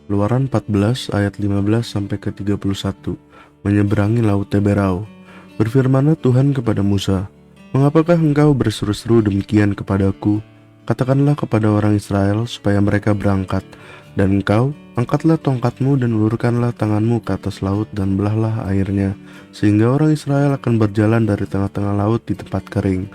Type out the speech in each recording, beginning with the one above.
Keluaran 14 ayat 15 sampai ke 31. Menyeberangi laut Teberau. Berfirmanlah Tuhan kepada Musa, "Mengapakah engkau berseru-seru demikian kepadaku? Katakanlah kepada orang Israel supaya mereka berangkat, dan engkau angkatlah tongkatmu dan ulurkanlah tanganmu ke atas laut dan belahlah airnya, sehingga orang Israel akan berjalan dari tengah-tengah laut di tempat kering.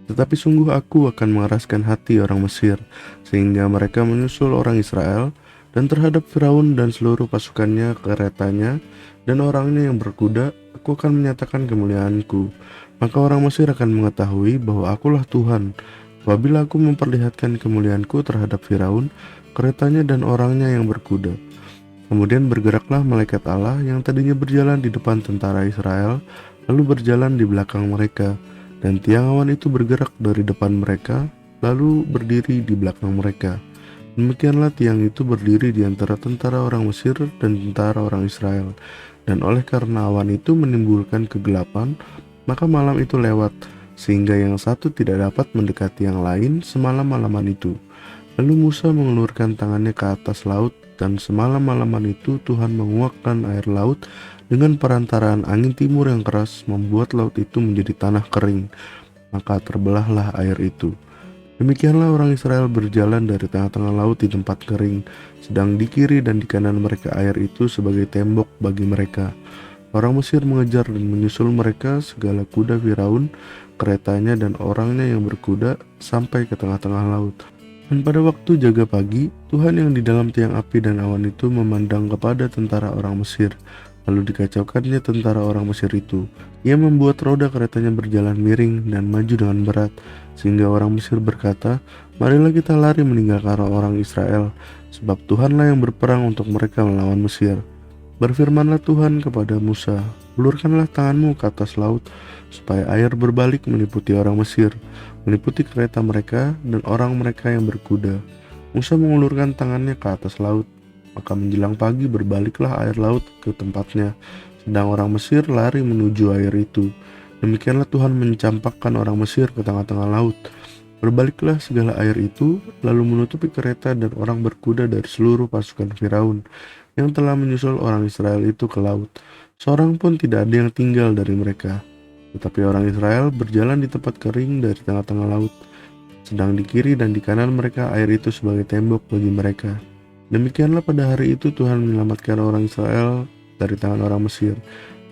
Tetapi sungguh aku akan mengeraskan hati orang Mesir, sehingga mereka menyusul orang Israel, dan terhadap Firaun dan seluruh pasukannya, keretanya, dan orangnya yang berkuda, aku akan menyatakan kemuliaanku. Maka orang Mesir akan mengetahui bahwa akulah Tuhan, apabila aku memperlihatkan kemuliaanku terhadap Firaun, keretanya, dan orangnya yang berkuda." Kemudian bergeraklah malaikat Allah yang tadinya berjalan di depan tentara Israel, lalu berjalan di belakang mereka, dan tiang awan itu bergerak dari depan mereka, lalu berdiri di belakang mereka. Demikianlah tiang itu berdiri di antara tentara orang Mesir dan tentara orang Israel. Dan oleh karena awan itu menimbulkan kegelapan, maka malam itu lewat, sehingga yang satu tidak dapat mendekati yang lain semalam-malaman itu. Lalu Musa mengulurkan tangannya ke atas laut, dan semalam-malaman itu Tuhan menguakkan air laut dengan perantaraan angin timur yang keras, membuat laut itu menjadi tanah kering. Maka terbelahlah air itu. Demikianlah orang Israel berjalan dari tengah-tengah laut di tempat kering, sedang di kiri dan di kanan mereka air itu sebagai tembok bagi mereka. Orang Mesir mengejar dan menyusul mereka, segala kuda Firaun, keretanya, dan orangnya yang berkuda, sampai ke tengah-tengah laut. Dan pada waktu jaga pagi, Tuhan yang di dalam tiang api dan awan itu memandang kepada tentara orang Mesir. Lalu dikacaukannya tentara orang Mesir itu. Ia membuat roda keretanya berjalan miring dan maju dengan berat, sehingga orang Mesir berkata, "Marilah kita lari meninggalkan orang Israel, sebab Tuhanlah yang berperang untuk mereka melawan Mesir." Berfirmanlah Tuhan kepada Musa, "Ulurkanlah tanganmu ke atas laut, supaya air berbalik meliputi orang Mesir, meliputi kereta mereka dan orang mereka yang berkuda." Musa mengulurkan tangannya ke atas laut, maka menjelang pagi berbaliklah air laut ke tempatnya, sedang orang Mesir lari menuju air itu. Demikianlah Tuhan mencampakkan orang Mesir ke tengah-tengah laut. Berbaliklah segala air itu, lalu menutupi kereta dan orang berkuda dari seluruh pasukan Firaun yang telah menyusul orang Israel itu ke laut. Seorang pun tidak ada yang tinggal dari mereka. Tetapi orang Israel berjalan di tempat kering dari tengah-tengah laut, sedang di kiri dan di kanan mereka air itu sebagai tembok bagi mereka. Demikianlah pada hari itu Tuhan menyelamatkan orang Israel dari tangan orang Mesir,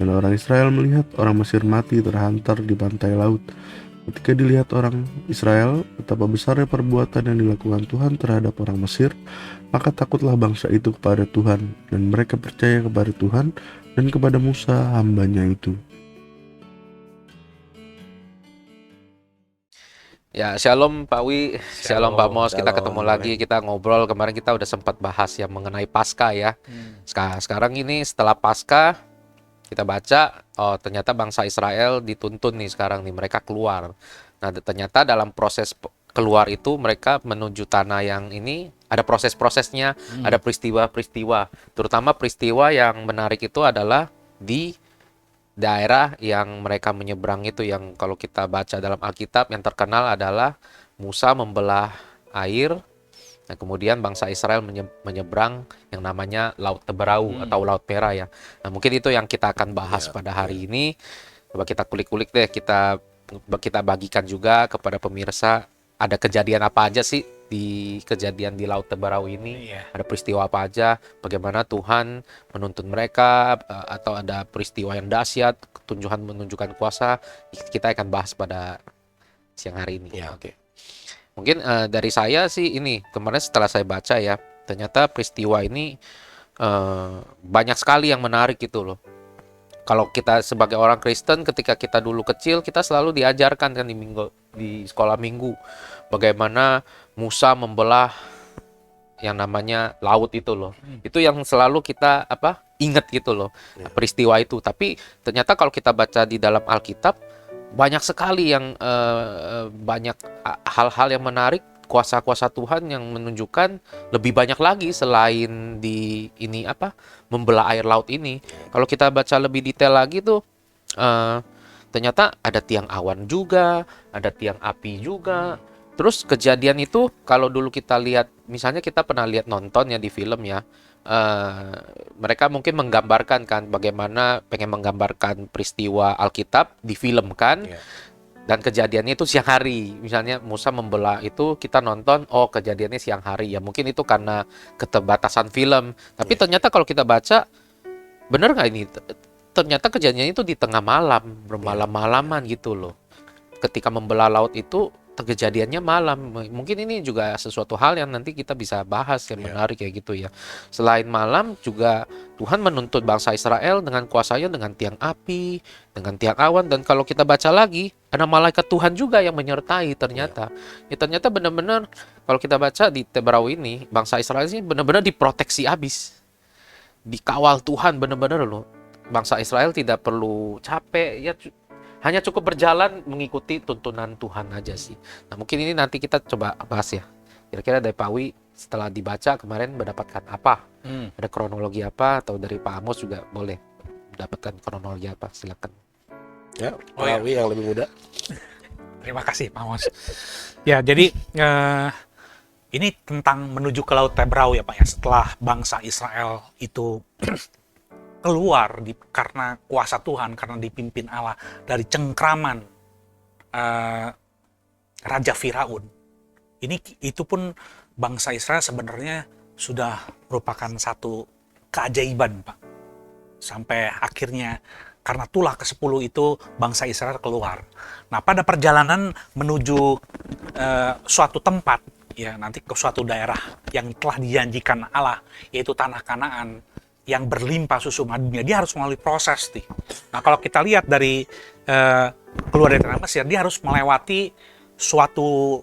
dan orang Israel melihat orang Mesir mati terhantar di pantai laut. Ketika dilihat orang Israel betapa besarnya perbuatan yang dilakukan Tuhan terhadap orang Mesir, maka takutlah bangsa itu kepada Tuhan, dan mereka percaya kepada Tuhan dan kepada Musa hambanya itu. Ya, shalom Pak Wi, shalom Pak Mos. Kita ketemu Shalom, lagi, kita ngobrol. Kemarin kita udah sempat bahas yang mengenai Paskah ya. Sekarang ini setelah Paskah kita baca, oh ternyata bangsa Israel dituntun nih sekarang nih, mereka keluar. Nah, ternyata dalam proses keluar itu mereka menuju tanah yang ini ada proses-prosesnya, ada peristiwa-peristiwa. Terutama peristiwa yang menarik itu adalah di daerah yang mereka menyeberang itu, yang kalau kita baca dalam Alkitab yang terkenal adalah Musa membelah air. Nah, kemudian bangsa Israel menyeberang yang namanya Laut Teberau atau Laut Merah ya. Nah, mungkin itu yang kita akan bahas pada hari ini. Coba kita kulik-kulik deh, kita bagikan juga kepada pemirsa, ada kejadian apa aja sih di kejadian di Laut Teberau ini? Ada peristiwa apa aja? Bagaimana Tuhan menuntun mereka, atau ada peristiwa yang dahsyat, Tuhan menunjukkan kuasa? Kita akan bahas pada siang hari ini. Oke. Mungkin dari saya sih ini, kemarin setelah saya baca ya, ternyata peristiwa ini banyak sekali yang menarik gitu loh. Kalau kita sebagai orang Kristen, ketika kita dulu kecil, kita selalu diajarkan kan di sekolah minggu, bagaimana Musa membelah yang namanya laut itu loh. Itu yang selalu kita ingat gitu loh, peristiwa itu. Tapi ternyata kalau kita baca di dalam Alkitab, banyak sekali yang banyak hal-hal yang menarik, kuasa-kuasa Tuhan yang menunjukkan lebih banyak lagi selain di ini apa membelah air laut ini. Kalau kita baca lebih detail lagi tuh eh, ternyata ada tiang awan juga, ada tiang api juga. Terus kejadian itu kalau dulu kita lihat, misalnya kita pernah lihat nonton ya di film ya, eh, mereka mungkin menggambarkan kan bagaimana pengen menggambarkan peristiwa Alkitab difilmkan Iya. dan kejadiannya itu siang hari. Misalnya Musa membelah itu kita nonton, oh kejadiannya siang hari ya mungkin itu karena keterbatasan film. Tapi Iya. ternyata kalau kita baca bener nggak ini? Ternyata kejadiannya itu di tengah malam, bermalam-malaman gitu loh. Ketika membelah laut itu kejadiannya malam. Mungkin ini juga sesuatu hal yang nanti kita bisa bahas yang Iya. menarik kayak gitu ya. Selain malam juga Tuhan menuntut bangsa Israel dengan kuasanya dengan tiang api, dengan tiang awan, dan kalau kita baca lagi ada malaikat Tuhan juga yang menyertai ternyata. Ya, ternyata benar-benar kalau kita baca di Tebrau ini bangsa Israel ini benar-benar diproteksi habis. Dikawal Tuhan benar-benar loh. Bangsa Israel tidak perlu capek ya, hanya cukup berjalan mengikuti tuntunan Tuhan aja sih. Nah, mungkin ini nanti kita coba bahas ya. Kira-kira dari Pak Wi setelah dibaca kemarin mendapatkan apa? Ada kronologi apa, atau dari Pak Amos juga boleh mendapatkan kronologi apa? Silakan. Ya, Oh, ya. Lawi yang lebih muda. Terima kasih Pak Mos. Ya, jadi ini tentang menuju ke Laut Tebrau ya Pak ya. Setelah bangsa Israel itu keluar karena kuasa Tuhan, karena dipimpin Allah dari cengkraman Raja Firaun. Itu pun bangsa Israel sebenarnya sudah merupakan satu keajaiban Pak. Sampai akhirnya karena tulah ke-10 itu bangsa Israel keluar. Nah, pada perjalanan menuju suatu tempat, ya nanti ke suatu daerah yang telah dijanjikan Allah, yaitu tanah Kanaan yang berlimpah susu madunya, dia harus melalui proses nih. Nah, kalau kita lihat dari keluar dari tanah Mesir, dia harus melewati suatu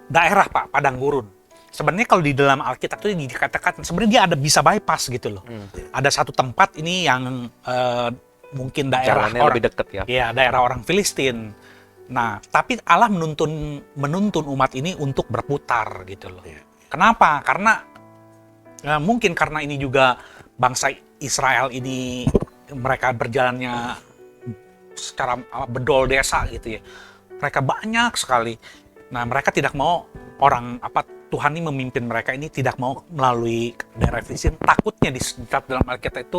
daerah Pak, padang gurun. Sebenarnya kalau di dalam Alkitab itu dikatakan sebenarnya dia ada bisa bypass gitu loh. Ada satu tempat ini yang mungkin daerah Jalannya orang lebih dekat ya. ya daerah orang Filistin. Nah, tapi Allah menuntun umat ini untuk berputar gitu loh. Iya. Kenapa? Karena mungkin karena ini juga bangsa Israel ini mereka berjalannya secara bedol desa gitu ya. Mereka banyak sekali. Nah, mereka tidak mau Tuhan ini memimpin mereka ini tidak mau melalui daerah Filistin. Takutnya di dalam Alkitab itu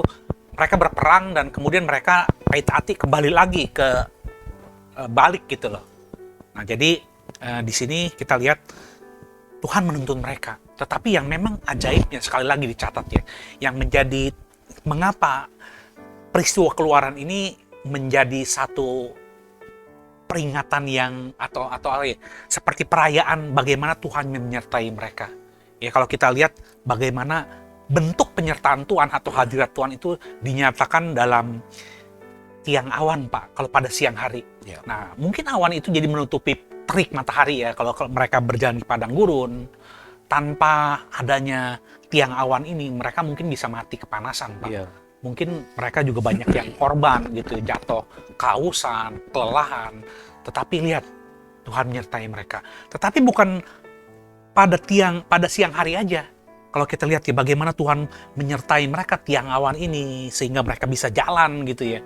mereka berperang dan kemudian mereka hati-hati kembali lagi ke balik gitu loh. Nah, jadi di sini kita lihat Tuhan menuntun mereka. Tetapi yang memang ajaibnya sekali lagi dicatat ya, yang menjadi mengapa peristiwa keluaran ini menjadi satu peringatan yang atau seperti perayaan bagaimana Tuhan menyertai mereka. Ya, kalau kita lihat bagaimana bentuk penyertaan Tuhan atau hadirat Tuhan itu dinyatakan dalam tiang awan Pak, kalau pada siang hari. Ya. Nah, mungkin awan itu jadi menutupi terik matahari ya kalau mereka berjalan di padang gurun. Tanpa adanya tiang awan ini, mereka mungkin bisa mati kepanasan Pak. Iya. Mungkin mereka juga banyak yang korban gitu, jatuh kehausan, kelelahan. Tetapi lihat, Tuhan menyertai mereka. Tetapi bukan pada siang hari aja. Kalau kita lihat ya bagaimana Tuhan menyertai mereka tiang awan ini sehingga mereka bisa jalan gitu ya.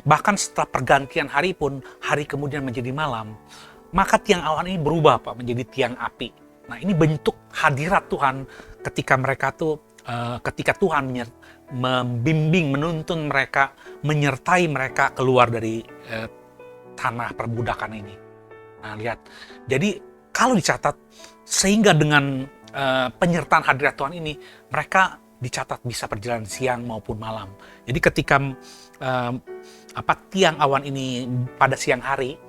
Bahkan setelah pergantian hari pun, hari kemudian menjadi malam, maka tiang awan ini berubah Pak menjadi tiang api. Nah, ini bentuk hadirat Tuhan ketika mereka ketika Tuhan membimbing, menuntun mereka, menyertai mereka keluar dari tanah perbudakan ini. Nah, lihat. Jadi kalau dicatat sehingga dengan penyertaan hadirat Tuhan ini, mereka dicatat bisa berjalan siang maupun malam. Jadi ketika tiang awan ini pada siang hari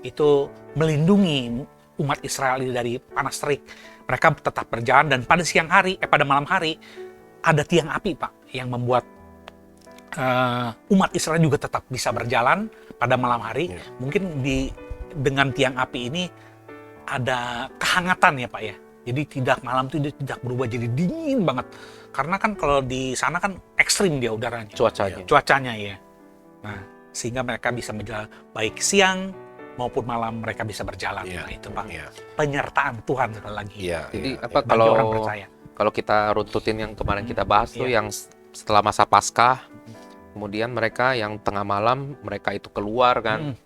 itu melindungi umat Israel dari panas terik, mereka tetap berjalan, dan pada pada malam hari ada tiang api Pak yang membuat umat Israel juga tetap bisa berjalan pada malam hari. Ya. Mungkin dengan tiang api ini ada kehangatan ya Pak ya. Jadi malam itu dia tidak berubah jadi dingin banget. Karena kan kalau di sana kan ekstrim dia udaranya. Cuacanya. Cuacanya ya. Nah, sehingga mereka bisa berjalan baik siang maupun malam mereka bisa berjalan. Iya. Nah, itu Pak. Iya. Penyertaan Tuhan sekali lagi. Iya. Jadi iya, apa iya. Bagi orang kalau percaya. kalau kita runtutin yang kemarin kita bahas tuh Iya. yang setelah masa Paskah, kemudian mereka yang tengah malam mereka itu keluar kan.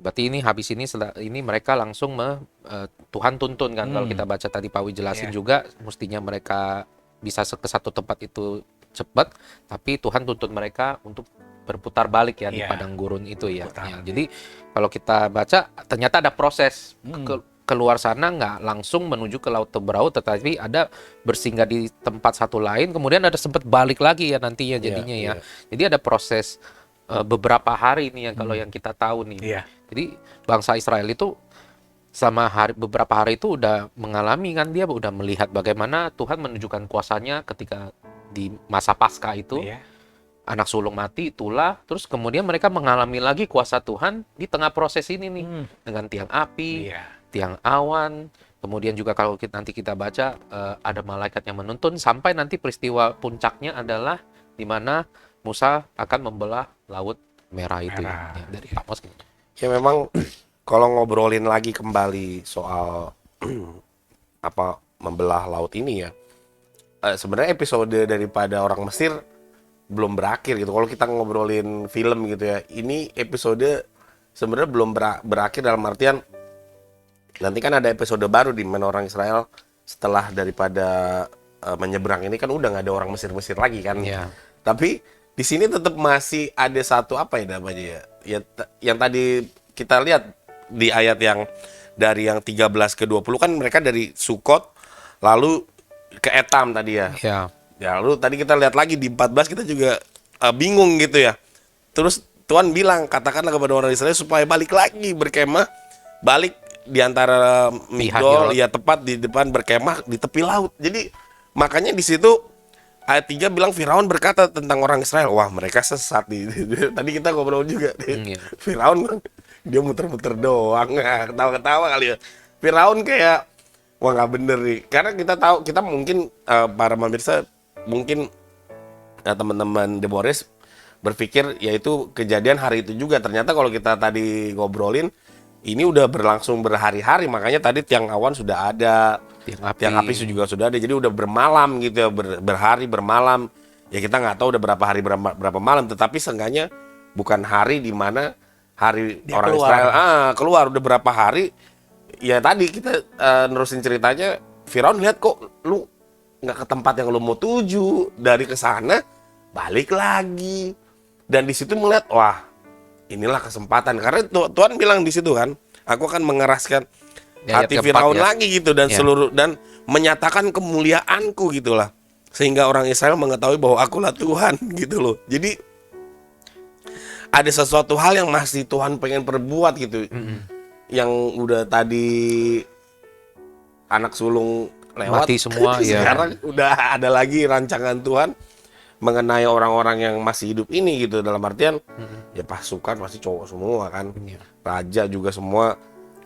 Berarti ini habis ini mereka langsung Tuhan tuntun kan. Kalau kita baca tadi Pak Wi jelasin Iya. juga mestinya mereka bisa ke satu tempat itu cepat, tapi Tuhan tuntun mereka untuk berputar balik ya di Iya. padang gurun itu ya. Berputar. Ya, jadi kalau kita baca ternyata ada proses keluar sana nggak langsung menuju ke Laut Teberau, tetapi ada bersinggah di tempat satu lain, kemudian ada sempat balik lagi ya nantinya jadinya ya. Jadi ada proses beberapa hari nih yang kalau yang kita tahu nih. Iya. Jadi bangsa Israel itu sama beberapa hari itu udah mengalami kan, dia udah melihat bagaimana Tuhan menunjukkan kuasanya ketika di masa Paskah itu. Iya. Anak sulung mati, itulah. Terus kemudian mereka mengalami lagi kuasa Tuhan di tengah proses ini nih. Dengan tiang api, Iya. tiang awan. Kemudian juga kalau nanti kita baca ada malaikat yang menuntun. Sampai nanti peristiwa puncaknya adalah di mana Musa akan membelah Laut Merah itu. Merah. Ya, dari Pak Mos. Ya memang kalau ngobrolin lagi kembali soal apa membelah laut ini ya, sebenarnya episode daripada orang Mesir belum berakhir gitu. Kalau kita ngobrolin film gitu ya, ini episode sebenarnya belum berakhir dalam artian nanti kan ada episode baru di mana orang Israel setelah daripada menyeberang ini kan udah nggak ada orang Mesir lagi kan. Iya. Tapi di sini tetap masih ada satu apa ya namanya ya, yang tadi kita lihat di ayat yang dari yang 13 ke 20 kan mereka dari Sukot lalu ke Etam tadi ya. Ya. Ya, lalu tadi kita lihat lagi di 14 kita juga bingung gitu ya. Terus Tuhan bilang, katakanlah kepada orang Israel supaya balik lagi berkemah, balik di antara Migdol, ya tepat di depan berkemah di tepi laut. Jadi makanya di situ ayat 3 bilang Firaun berkata tentang orang Israel, wah mereka sesat tadi kita ngobrol juga Iya. Firaun dia muter-muter doang, ketawa-ketawa kali ya. Firaun kayak wah nggak bener nih, karena kita tahu, kita mungkin para pemirsa mungkin teman-teman Debores berpikir yaitu kejadian hari itu juga. Ternyata kalau kita tadi ngobrolin ini udah berlangsung berhari-hari, makanya tadi tiang awan sudah ada, tiang api juga sudah ada, jadi udah bermalam gitu ya, berhari bermalam ya. Kita nggak tahu udah berapa hari berapa malam, tetapi seenggaknya bukan hari di mana hari Dia orang keluar. Israel keluar udah berapa hari ya. Tadi kita nerusin ceritanya, Firaun lihat kok lu nggak ke tempat yang lu mau tuju, dari ke sana balik lagi, dan di situ melihat wah inilah kesempatan, karena Tuhan bilang di situ kan, aku akan mengeraskan Ya, hati ayat Firaun keempat ya. lagi gitu, dan Ya. seluruh dan menyatakan kemuliaanku gitulah, sehingga orang Israel mengetahui bahwa akulah Tuhan gitu loh. Jadi ada sesuatu hal yang masih Tuhan pengen perbuat gitu. Yang udah tadi anak sulung lewat Mati semua, ya. sekarang udah ada lagi rancangan Tuhan mengenai orang-orang yang masih hidup ini gitu. Dalam artian ya pasukan masih cowok semua kan, raja juga semua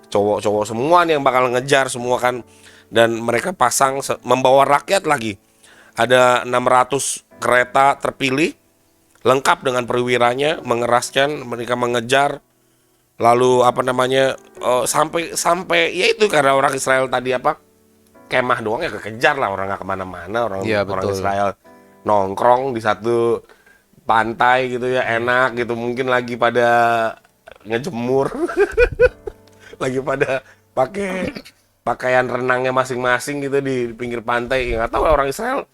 cowok-cowok semua nih yang bakal ngejar semua kan. Dan mereka pasang membawa rakyat lagi, ada 600 kereta terpilih lengkap dengan perwiranya, mengeraskan, mereka mengejar. Lalu apa namanya sampai ya itu, karena orang Israel tadi apa kemah doang ya kekejar lah, orang nggak kemana-mana, orang Iya, orang betul. Israel nongkrong di satu pantai gitu ya, enak gitu, mungkin lagi pada ngejemur lagi pada pakai pakaian renangnya masing-masing gitu di pinggir pantai. Ya nggak tahu orang Israel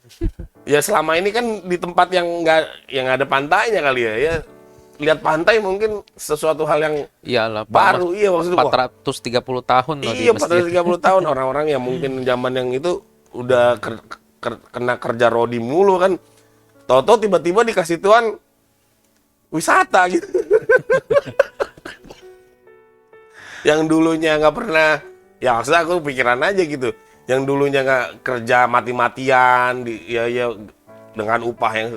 ya selama ini kan di tempat yang ada pantainya kali ya, lihat pantai mungkin sesuatu hal yang Iyalah, Pak baru. Mos. Iya maksudnya wah, 430 tahun loh di iya masjid. 430 tahun orang-orang yang mungkin zaman yang itu udah kena kerja rodi mulu kan, tau-tau tiba-tiba dikasih Tuhan wisata gitu. Yang dulunya nggak pernah, ya maksudnya aku pikiran aja gitu, yang dulunya nggak kerja mati-matian ya dengan upah yang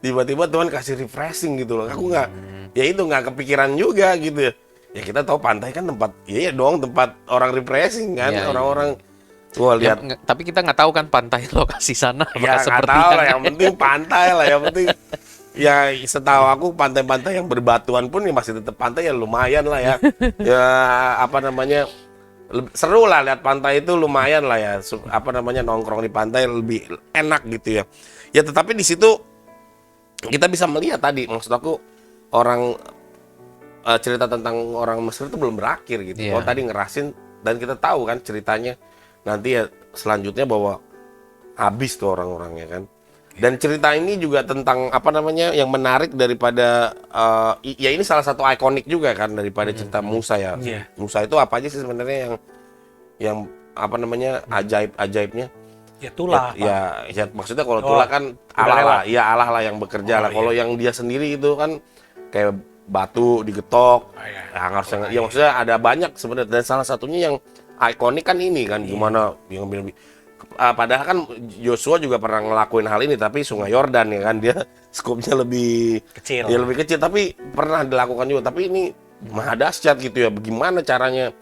tiba-tiba Tuhan kasih refreshing gitu loh. Aku nggak, ya itu nggak kepikiran juga gitu ya. Ya kita tahu pantai kan tempat, iya dong tempat orang refreshing kan, Iya, orang-orang. Wah Ya, lihat, tapi kita nggak tahu kan pantai lokasi sana ya apakah nggak seperti tahu lah, yang yang penting pantai lah, yang penting Ya setahu aku pantai-pantai yang berbatuan pun ya masih tetap pantai ya lumayan lah ya. Ya apa namanya seru lah lihat pantai itu lumayan lah ya. Apa namanya nongkrong di pantai lebih enak gitu ya. Ya tetapi di situ kita bisa melihat tadi maksud aku orang cerita tentang orang Mesir itu belum berakhir gitu. Iya. Oh tadi ngerasin dan kita tahu kan ceritanya nanti ya selanjutnya bahwa habis tuh orang-orangnya kan. Dan cerita ini juga tentang apa namanya yang menarik daripada ya ini salah satu ikonik juga kan daripada cerita Musa ya. Iya. Musa itu apa aja sih sebenarnya yang apa namanya ajaibnya? Ya itulah. Ya maksudnya kalau Oh, Tulah kan udah Allah lah, lewat. ya Allah lah yang bekerja Oh, lah. Kalau yang dia sendiri itu kan kayak batu digetok. Iya. Ya harus ya maksudnya ada banyak sebenarnya dan salah satunya yang ikonik kan ini kan gimana yang padahal kan Joshua juga pernah ngelakuin hal ini tapi Sungai Yordan ya kan dia skopnya lebih Kecil. ya lebih kecil tapi pernah dilakukan juga tapi ini maha dahsyat gitu ya bagaimana caranya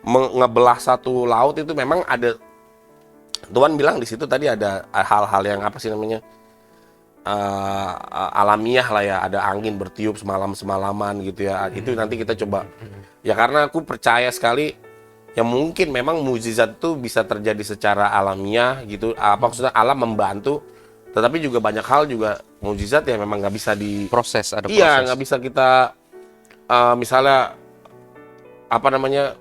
ngebelah satu laut itu memang ada Tuhan bilang di situ tadi ada hal-hal yang apa sih namanya alamiah lah ya ada angin bertiup semalaman gitu ya itu nanti kita coba ya karena aku percaya sekali ya mungkin memang mukjizat itu bisa terjadi secara alamiah gitu apa maksudnya alam membantu tetapi juga banyak hal juga mukjizat ya memang nggak bisa di Proses, ada iya proses. nggak bisa kita misalnya apa namanya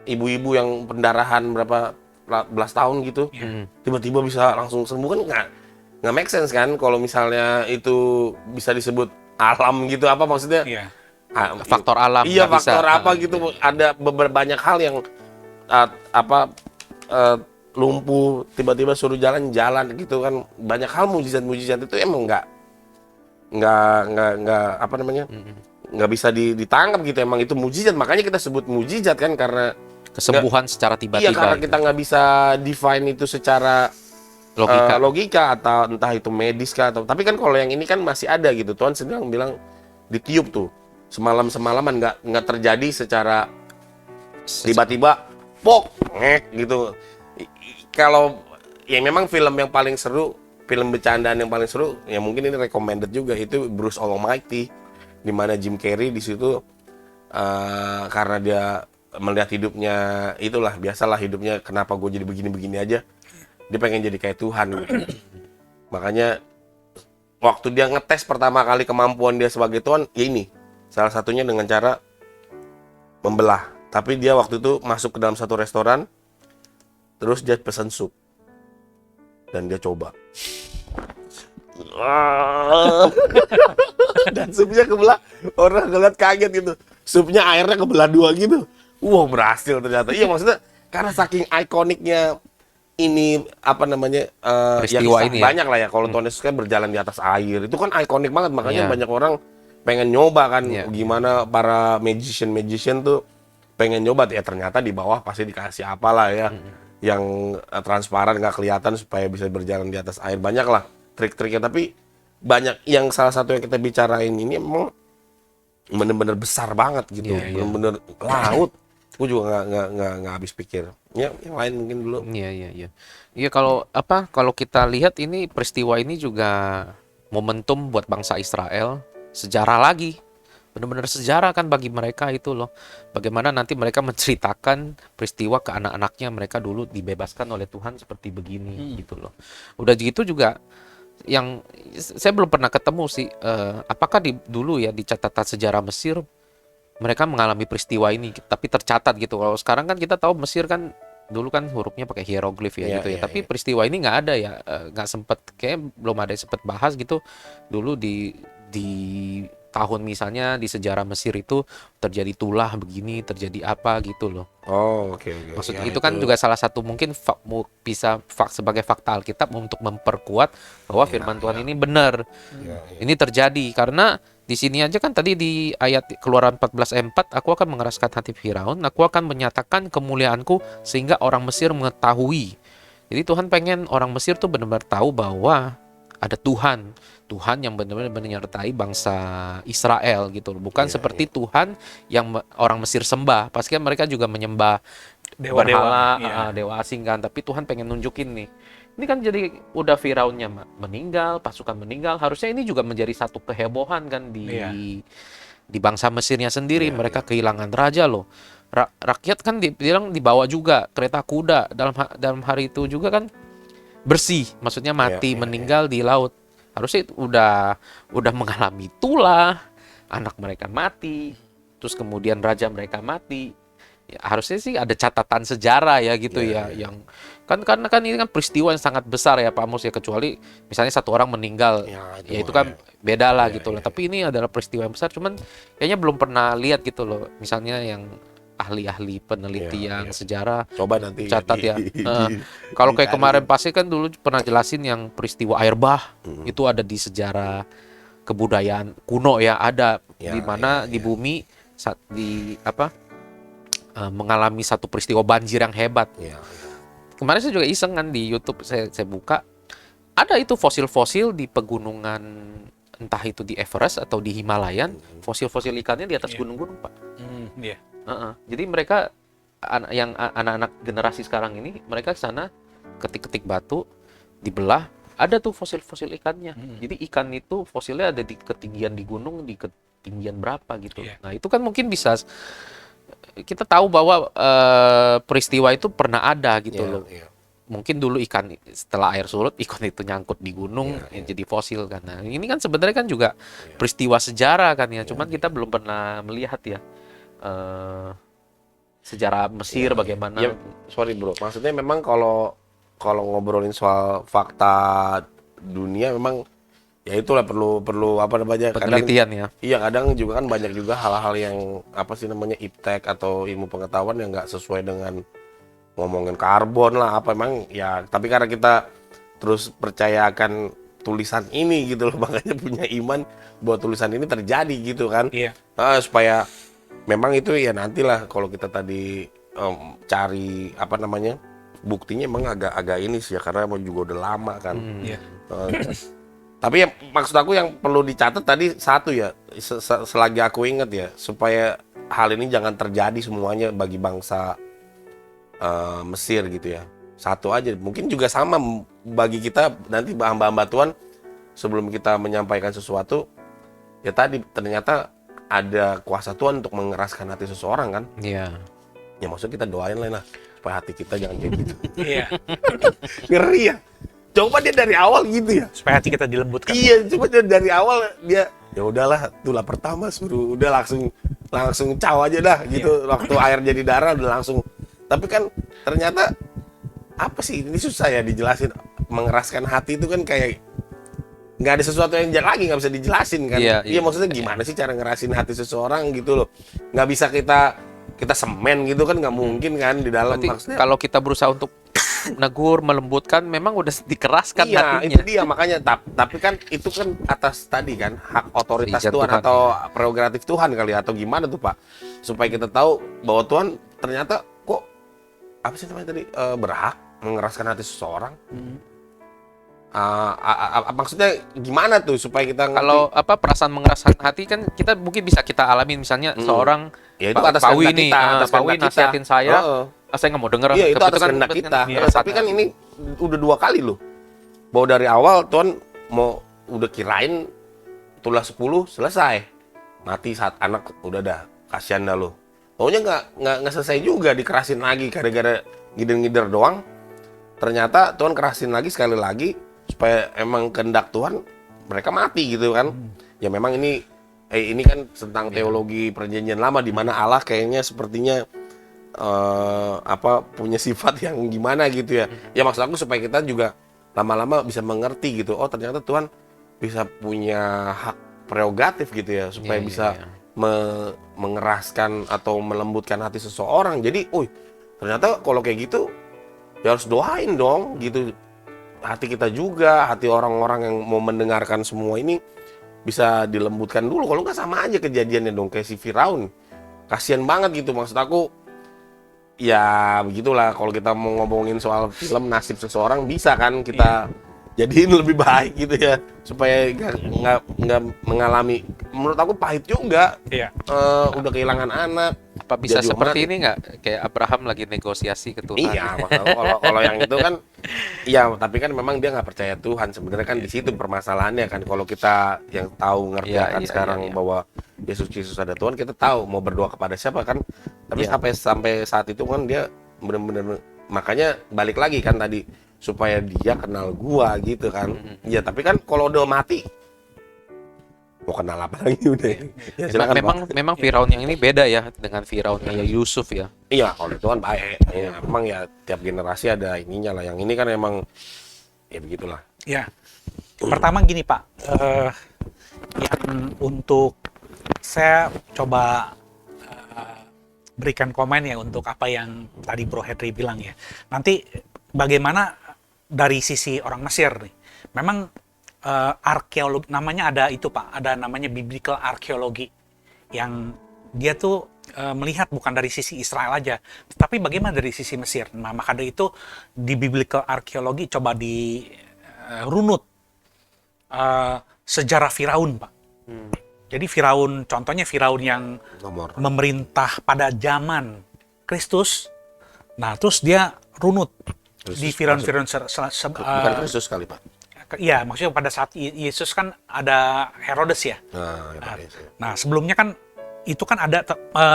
ibu-ibu yang pendarahan berapa belas tahun gitu tiba-tiba bisa langsung sembuh kan nggak make sense kan kalau misalnya itu bisa disebut alam gitu apa maksudnya Iya. Faktor alam. iya nggak bisa. faktor apa gitu ada banyak hal yang lumpuh tiba-tiba suruh jalan gitu kan banyak hal mujizat itu emang nggak apa namanya nggak bisa ditangkap gitu emang itu mujizat makanya kita sebut mujizat kan karena Kesembuhan secara iya tiba-tiba. karena gitu. kita nggak bisa define itu secara logika atau entah itu medis kah atau tapi kan kalau yang ini kan masih ada gitu Tuhan sedang bilang ditiup tuh semalaman nggak terjadi secara tiba-tiba pok ngek gitu kalau ya memang film yang paling seru film bercandaan yang paling seru ya mungkin ini recommended juga itu Bruce Almighty di mana Jim Carrey di situ karena dia melihat hidupnya itulah biasalah hidupnya kenapa gue jadi begini-begini aja dia pengen jadi kayak Tuhan gitu. Makanya waktu dia ngetes pertama kali kemampuan dia sebagai Tuhan ya ini salah satunya dengan cara membelah. Tapi dia waktu itu masuk ke dalam satu restoran, terus dia pesan sup. Dan dia coba. Dan supnya kebelah, orang ngeliat kaget gitu. Supnya airnya kebelah dua gitu. Wah berhasil ternyata. Iya maksudnya, karena saking ikoniknya ini apa namanya Peristiwa ya, ini ya. banyak lah ya kalau Tuhan Yesus kan berjalan di atas air itu kan ikonik banget makanya Iya. banyak orang pengen nyoba kan Iya. gimana para magician tuh pengen nyoba ya ternyata di bawah pasti dikasih apalah ya yang transparan nggak kelihatan supaya bisa berjalan di atas air banyak lah trik-triknya tapi banyak yang salah satu yang kita bicarain ini emang bener-bener besar banget gitu Iya, iya. bener-bener laut gue juga nggak habis pikir ya yang lain mungkin dulu Iya kalau kita lihat ini peristiwa ini juga momentum buat bangsa Israel, sejarah lagi. Benar-benar sejarah kan bagi mereka itu loh. Bagaimana nanti mereka menceritakan peristiwa ke anak-anaknya mereka dulu dibebaskan oleh Tuhan seperti begini gitu loh. Udah gitu juga yang saya belum pernah ketemu sih apakah dulu ya di catatan sejarah Mesir mereka mengalami peristiwa ini tapi tercatat gitu. Kalau sekarang kan kita tahu Mesir kan dulu kan hurufnya pakai hieroglif ya Iya, gitu ya. iya, Tapi iya. peristiwa ini nggak ada ya, nggak sempet kayak belum ada yang sempet bahas gitu dulu di tahun misalnya di sejarah Mesir itu terjadi tulah begini, terjadi apa gitu loh. Oh oke oke. Maksudnya Ya, itu kan juga salah satu mungkin bisa sebagai fakta Alkitab untuk memperkuat bahwa firman Tuhan ini benar. ya. Ini terjadi karena di sini aja kan tadi di ayat Keluaran 14 ayat 4 aku akan mengeraskan hati Firaun, aku akan menyatakan kemuliaanku sehingga orang Mesir mengetahui. Jadi Tuhan pengen orang Mesir tuh benar-benar tahu bahwa ada Tuhan yang benar-benar menyertai bangsa Israel gitu loh. Bukan seperti Tuhan yang orang Mesir sembah. Pasti kan mereka juga menyembah Dewa-dewa, berhala, iya. dewa asing kan. Tapi Tuhan pengen nunjukin nih, Ini kan jadi udah Firaunnya meninggal, pasukan meninggal. Harusnya ini juga menjadi satu kehebohan kan Iya. di bangsa Mesirnya sendiri. Iya, Mereka kehilangan raja loh. Rakyat kan dibilang dibawa juga kereta kuda dalam hari itu juga kan bersih, maksudnya mati Iya, meninggal di laut. Harusnya itu udah mengalami itulah, anak mereka mati, terus kemudian raja mereka mati. Ya, harusnya sih ada catatan sejarah ya gitu ya, yang kan karena kan ini kan peristiwa yang sangat besar ya Pak Mus ya, kecuali misalnya satu orang meninggal ya itu kan beda lah gitu loh. Tapi ini adalah peristiwa yang besar, cuman kayaknya belum pernah lihat gitu loh, misalnya yang ahli-ahli peneliti yang sejarah Coba nanti catat ya. Kalau kayak kemarin pasti kan dulu pernah jelasin yang peristiwa air bah itu ada di sejarah kebudayaan kuno ya, ada Ya, di mana di bumi di apa mengalami satu peristiwa banjir yang hebat. Iya. Kemarin saya juga iseng kan di YouTube, saya buka ada itu fosil-fosil di pegunungan, entah itu di Everest atau di Himalayan, fosil-fosil ikannya di atas gunung-gunung Pak. Iya. Jadi mereka yang anak-anak generasi sekarang ini, mereka ke sana ketik-ketik batu, dibelah, ada tuh fosil-fosil ikannya. Jadi ikan itu fosilnya ada di ketinggian di gunung, di ketinggian berapa gitu. Iya. Nah itu kan mungkin bisa kita tahu bahwa peristiwa itu pernah ada gitu loh. Iya. Mungkin dulu ikan setelah air surut, ikan itu nyangkut di gunung, jadi fosil kan. Nah ini kan sebenarnya kan juga peristiwa sejarah kan ya. Cuman kita belum pernah melihat ya sejarah Mesir bagaimana. Ya, sorry bro, maksudnya memang kalau ngobrolin soal fakta dunia memang ya itulah perlu apa namanya Penelitian ya. Iya, kadang juga kan banyak juga hal-hal yang apa sih namanya iptek atau ilmu pengetahuan yang nggak sesuai dengan ngomongin karbon lah apa, emang ya, tapi karena kita terus percaya akan tulisan ini gitu loh, makanya punya iman bahwa tulisan ini terjadi gitu kan. Iya. Supaya memang itu ya nantilah kalau kita tadi cari apa namanya buktinya, emang agak ini sih ya, karena emang juga udah lama kan. Iya. Tapi yang maksud aku yang perlu dicatat tadi satu ya, selagi aku ingat ya, supaya hal ini jangan terjadi semuanya bagi bangsa Mesir gitu ya. Satu aja, mungkin juga sama bagi kita nanti hamba-hamba Tuhan, sebelum kita menyampaikan sesuatu, ya tadi ternyata ada kuasa Tuhan untuk mengeraskan hati seseorang kan. Iya. Ya maksudnya kita doain lah supaya hati kita jangan kayak gitu. Iya. Ngeri ya. Coba dia dari awal gitu ya. Supaya hati kita dilembutkan. Iya, coba dia dari awal dia ya udahlah, itulah pertama suruh udah langsung caw aja dah gitu. Waktu air jadi darah udah langsung. Tapi kan ternyata apa sih ini susah ya dijelasin, mengeraskan hati itu kan kayak nggak ada sesuatu yang lagi nggak bisa dijelasin kan. Iya, maksudnya gimana sih cara ngerasin hati seseorang gitu loh. Nggak bisa kita semen gitu kan, nggak mungkin kan di dalam. Berarti Maksudnya kalau kita berusaha untuk negur, melembutkan, memang udah dikeraskan iya, hatinya. itu dia makanya. Tapi kan itu kan atas tadi kan hak otoritas Izin Tuhan, Tuhan, atau prerogatif Tuhan kali ya, atau gimana tuh Pak, supaya kita tahu bahwa Tuhan ternyata kok apa sih namanya tadi berhak mengeraskan hati seseorang. Maksudnya gimana tuh supaya kita ngerti? Kalau apa perasaan mengeraskan hati kan kita mungkin bisa kita alami, misalnya seorang Ya, itu Pak atas Pawi kehendak nih, kita, atas Pawi kehendak kita. nasihatin saya, saya nggak mau denger. Iya, itu atas kan kehendak kita. iya, Tapi kan ini udah 2 kali loh. Bahwa dari awal Tuhan mau udah kirain tulah 10 selesai. Mati saat anak udah dah, kasihan dah lo. Pokoknya nggak selesai juga, dikerasin lagi gara-gara ngider-ngider doang. Ternyata Tuhan kerasin lagi sekali lagi supaya emang kehendak Tuhan mereka mati gitu kan. Ya memang ini kan tentang teologi perjanjian lama, di mana Allah kayaknya sepertinya punya sifat yang gimana gitu ya. Ya maksud aku supaya kita juga lama-lama bisa mengerti gitu. Oh ternyata Tuhan bisa punya hak prerogatif gitu ya, supaya bisa mengeraskan atau melembutkan hati seseorang. Jadi, ternyata kalau kayak gitu ya harus doain dong gitu. Hati kita juga, hati orang-orang yang mau mendengarkan semua ini bisa dilembutkan dulu. Kalau nggak sama aja kejadiannya dong kayak si Firaun. Kasian banget gitu, maksud aku. Ya begitulah, kalau kita mau ngomongin soal film nasib seseorang bisa kan kita jadiin lebih baik gitu ya, supaya nggak mengalami. Menurut aku pahit juga. Iya. Udah kehilangan anak. Apa bisa Jadi seperti oman. ini nggak? Kayak Abraham lagi negosiasi ke Tuhan. Iya, makanya kalau yang itu kan, iya, tapi kan memang dia nggak percaya Tuhan. Sebenarnya kan di situ permasalahannya kan. Kalau kita yang tahu ngerti Iya, akan iya, sekarang iya, iya. bahwa Yesus Kristus ada Tuhan, kita tahu mau berdoa kepada siapa kan. Tapi Iya. sampai saat itu kan dia benar-benar, makanya balik lagi kan tadi, supaya dia kenal gua gitu kan. Iya, tapi kan kalau udah mati, mau kenal apa lagi udah. Ya, silakan, Pak. Memang Firaun yang ini beda ya dengan Firaunnya ya Yusuf ya. Iya, kalau itu kan baik. Ya, emang ya tiap generasi ada ininya lah. Yang ini kan emang ya begitulah. Ya, pertama gini Pak, yang untuk saya coba berikan komen ya untuk apa yang tadi Bro Henry bilang ya. Nanti bagaimana dari sisi orang Mesir nih, memang arkeologi namanya ada itu Pak, ada namanya biblical arkeologi yang dia tuh melihat bukan dari sisi Israel aja, tapi bagaimana dari sisi Mesir. Nah, maka dari itu di biblical arkeologi coba di runut sejarah Firaun, Pak. Jadi Firaun, contohnya Firaun yang Nomor. memerintah pada zaman Kristus. Nah, terus dia runut di Firaun-Firaun Bukan Kristus kali, Pak. iya, maksudnya pada saat Yesus kan ada Herodes ya. Nah, ya, Nah, Pak, ya. nah, sebelumnya kan itu kan ada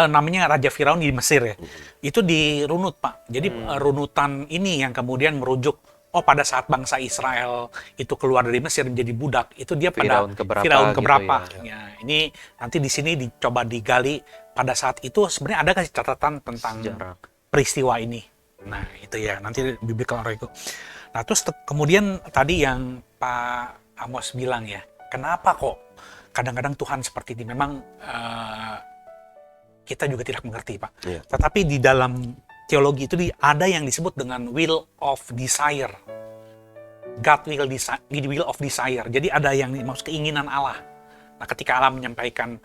namanya Raja Firaun di Mesir ya. Itu dirunut, Pak. Jadi runutan ini yang kemudian merujuk, oh pada saat bangsa Israel itu keluar dari Mesir menjadi budak, itu dia pada Firaun keberapa keberapa. gitu Ya, ini nanti di sini dicoba digali pada saat itu sebenarnya ada kasih catatan tentang Sejarah. peristiwa ini. Nah, itu ya nanti biblical arkeologi. Nah, terus kemudian tadi yang Pak Amos bilang ya, kenapa kok kadang-kadang Tuhan seperti ini? Memang kita juga tidak mengerti, Pak. Iya. Tetapi di dalam teologi itu ada yang disebut dengan will of desire. God will of desire. Jadi ada yang maksud keinginan Allah. Nah, ketika Allah menyampaikan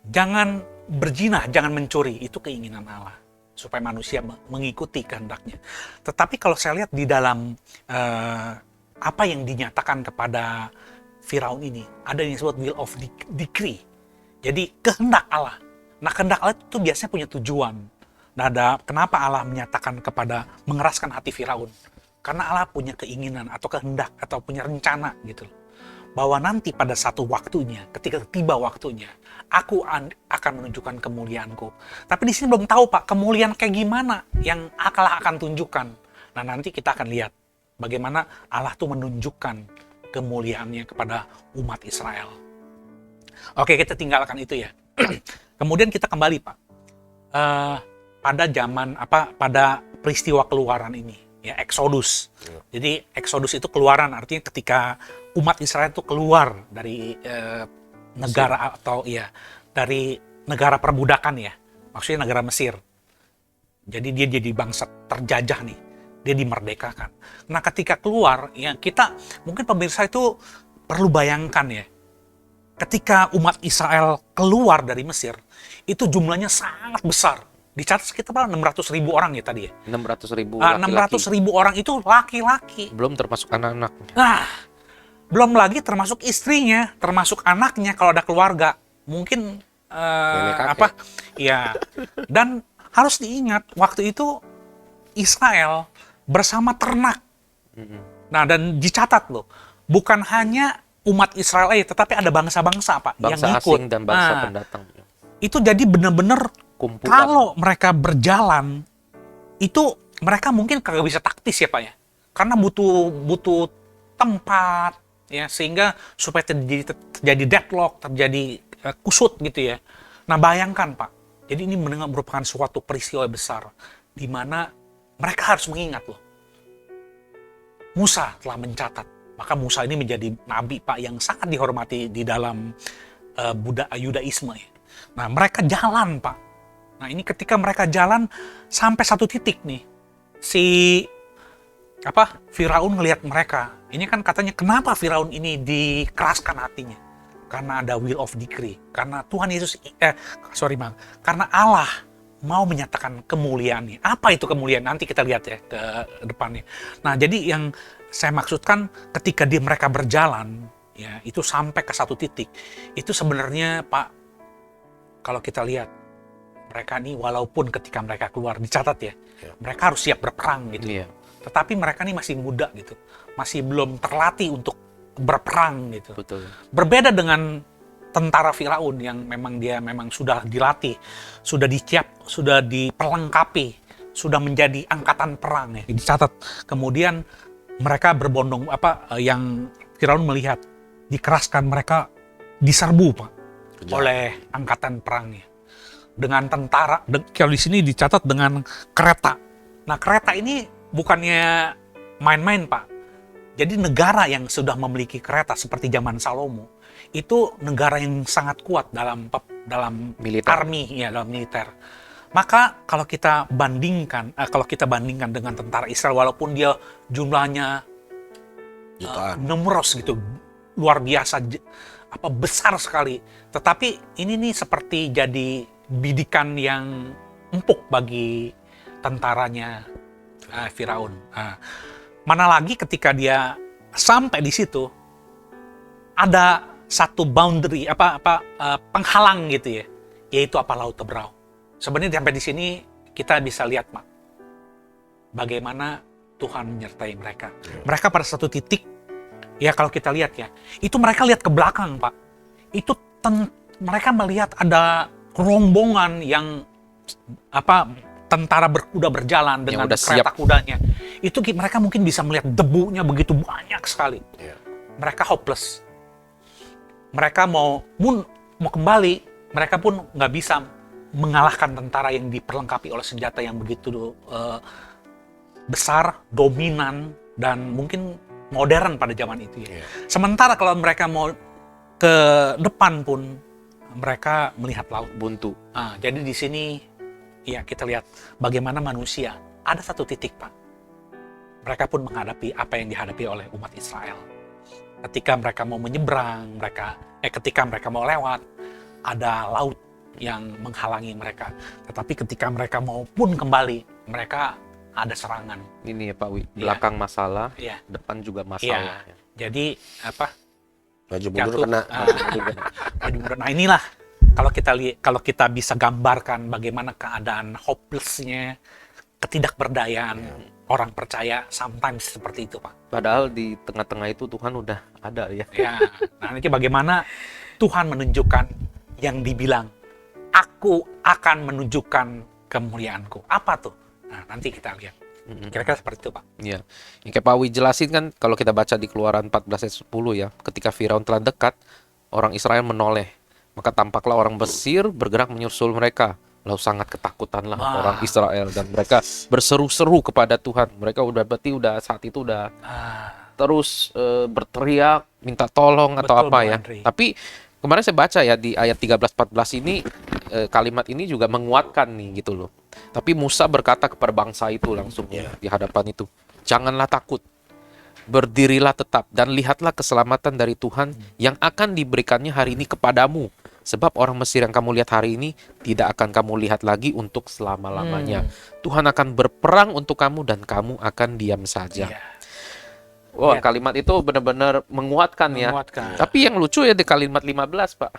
jangan berzina, jangan mencuri, itu keinginan Allah supaya manusia mengikuti kehendaknya. Tetapi kalau saya lihat di dalam apa yang dinyatakan kepada Firaun ini, ada yang disebut will of decree. Jadi kehendak Allah. Nah, kehendak Allah itu biasanya punya tujuan. Nah, kenapa Allah menyatakan kepada mengeraskan hati Firaun? Karena Allah punya keinginan atau kehendak atau punya rencana gitu loh. Bahwa nanti pada satu waktunya, ketika tiba waktunya, aku akan menunjukkan kemuliaanku. Tapi di sini belum tahu Pak, kemuliaan kayak gimana yang Allah akan tunjukkan. Nah, nanti kita akan lihat bagaimana Allah tuh menunjukkan kemuliaannya kepada umat Israel. Oke, kita tinggalkan itu ya. Kemudian kita kembali Pak, pada zaman pada peristiwa keluaran ini, ya Exodus. Jadi Exodus itu keluaran, artinya ketika umat Israel itu keluar dari negara atau ya dari negara perbudakan ya, maksudnya negara Mesir. Jadi dia jadi bangsa terjajah nih, dia dimerdekakan. Nah, ketika keluar, ya kita mungkin pemirsa itu perlu bayangkan ya, ketika umat Israel keluar dari Mesir, itu jumlahnya sangat besar. Dicatat sekitar 600.000 orang ya tadi ya. 600.000 600.000 orang itu laki-laki. Belum termasuk anak-anak. Nah, belum lagi termasuk istrinya, termasuk anaknya kalau ada keluarga. Mungkin Nenek kakek. apa? Ya. Dan harus diingat waktu itu Israel bersama ternak. Nah, dan dicatat loh, bukan hanya umat Israel aja, tetapi ada bangsa-bangsa Pak Bangsa yang ikut. asing dan bangsa Nah, pendatang. itu jadi benar-benar Kumpulan. kalau mereka berjalan itu mereka mungkin kagak bisa taktis ya Pak ya, karena butuh tempat ya, sehingga supaya terjadi deadlock, terjadi kusut gitu ya. Nah, bayangkan Pak, jadi ini merupakan suatu peristiwa besar di mana mereka harus mengingat loh, Musa telah mencatat. Maka Musa ini menjadi nabi Pak yang sangat dihormati di dalam Yudaisme ya. Nah, mereka jalan Pak. Nah, ini ketika mereka jalan sampai satu titik nih, si Firaun ngelihat mereka. Ini kan katanya kenapa Firaun ini dikeraskan hatinya? Karena ada will of decree. Karena Tuhan Yesus karena Allah mau menyatakan kemuliaannya. Apa itu kemuliaan? Nanti kita lihat ya ke depannya. Nah, jadi yang saya maksudkan ketika mereka berjalan, ya itu sampai ke satu titik. Itu sebenarnya Pak, kalau kita lihat mereka nih walaupun ketika mereka keluar dicatat ya, mereka harus siap berperang gitu. Iya. Tetapi mereka nih masih muda gitu, masih belum terlatih untuk berperang gitu. Betul. Berbeda dengan tentara Firaun yang memang sudah dilatih, sudah sudah diperlengkapi, sudah menjadi angkatan perang ya. Dicatat. Kemudian mereka berbondong yang Firaun melihat dikeraskan, mereka diserbu Pak oleh angkatan perangnya. Dengan tentara, kalau di sini dicatat dengan kereta. Nah, kereta ini bukannya main-main Pak. Jadi negara yang sudah memiliki kereta seperti zaman Salomo itu negara yang sangat kuat dalam Militer. army ya, dalam militer. Maka kalau kita bandingkan dengan tentara Israel, walaupun dia jumlahnya numeros gitu, luar biasa, besar sekali, tetapi ini nih seperti jadi bidikan yang empuk bagi tentaranya Firaun. Mana lagi ketika dia sampai di situ ada satu boundary penghalang gitu ya, yaitu Laut Teberau. Sebenarnya sampai di sini kita bisa lihat Pak, bagaimana Tuhan menyertai mereka. Mereka pada satu titik ya, kalau kita lihat ya, itu mereka lihat ke belakang Pak. Itu mereka melihat ada rombongan yang tentara berkuda berjalan dengan kereta kudanya. Itu mereka mungkin bisa melihat debunya begitu banyak sekali. Mereka hopeless. Mereka mau kembali, mereka pun nggak bisa mengalahkan tentara yang diperlengkapi oleh senjata yang begitu besar, dominan, dan mungkin modern pada zaman itu ya. Sementara kalau mereka mau ke depan pun mereka melihat laut buntu. Jadi di sini ya kita lihat bagaimana manusia ada satu titik Pak. Mereka pun menghadapi apa yang dihadapi oleh umat Israel. Ketika mereka mau menyeberang, ketika mereka mau lewat, ada laut yang menghalangi mereka. Tetapi ketika mereka mau pun kembali, mereka ada serangan. Ini ya Pak Wi, belakang masalah, depan juga masalah. Jadi maju mundur kena. Maju mundur. Nah inilah kalau kita bisa gambarkan bagaimana keadaan hopelessnya, ketidakberdayaan orang percaya sometimes seperti itu Pak. Padahal di tengah-tengah itu Tuhan udah ada ya. Nah ini bagaimana Tuhan menunjukkan yang dibilang, aku akan menunjukkan kemuliaanku. Apa tuh? Nah nanti kita lihat. Kira-kira seperti itu Pak. Iya. Yang kayak Pak Wi jelasin kan, kalau kita baca di Keluaran 14 ayat 10 ya, ketika Firaun telah dekat, orang Israel menoleh. Maka tampaklah orang Mesir bergerak menyusul mereka. Lalu sangat ketakutanlah orang Israel, dan mereka berseru-seru kepada Tuhan. Mereka saat itu udah terus berteriak minta tolong atau apa ya. Andri. Tapi kemarin saya baca ya di ayat 13-14 ini, kalimat ini juga menguatkan nih gitu loh. Tapi Musa berkata kepada bangsa itu langsung di hadapan itu, janganlah takut, berdirilah tetap dan lihatlah keselamatan dari Tuhan yang akan diberikannya hari ini kepadamu. Sebab orang Mesir yang kamu lihat hari ini tidak akan kamu lihat lagi untuk selama-lamanya. Tuhan akan berperang untuk kamu dan kamu akan diam saja. Wah, kalimat itu benar-benar menguatkan ya. Tapi yang lucu ya di kalimat 15 Pak.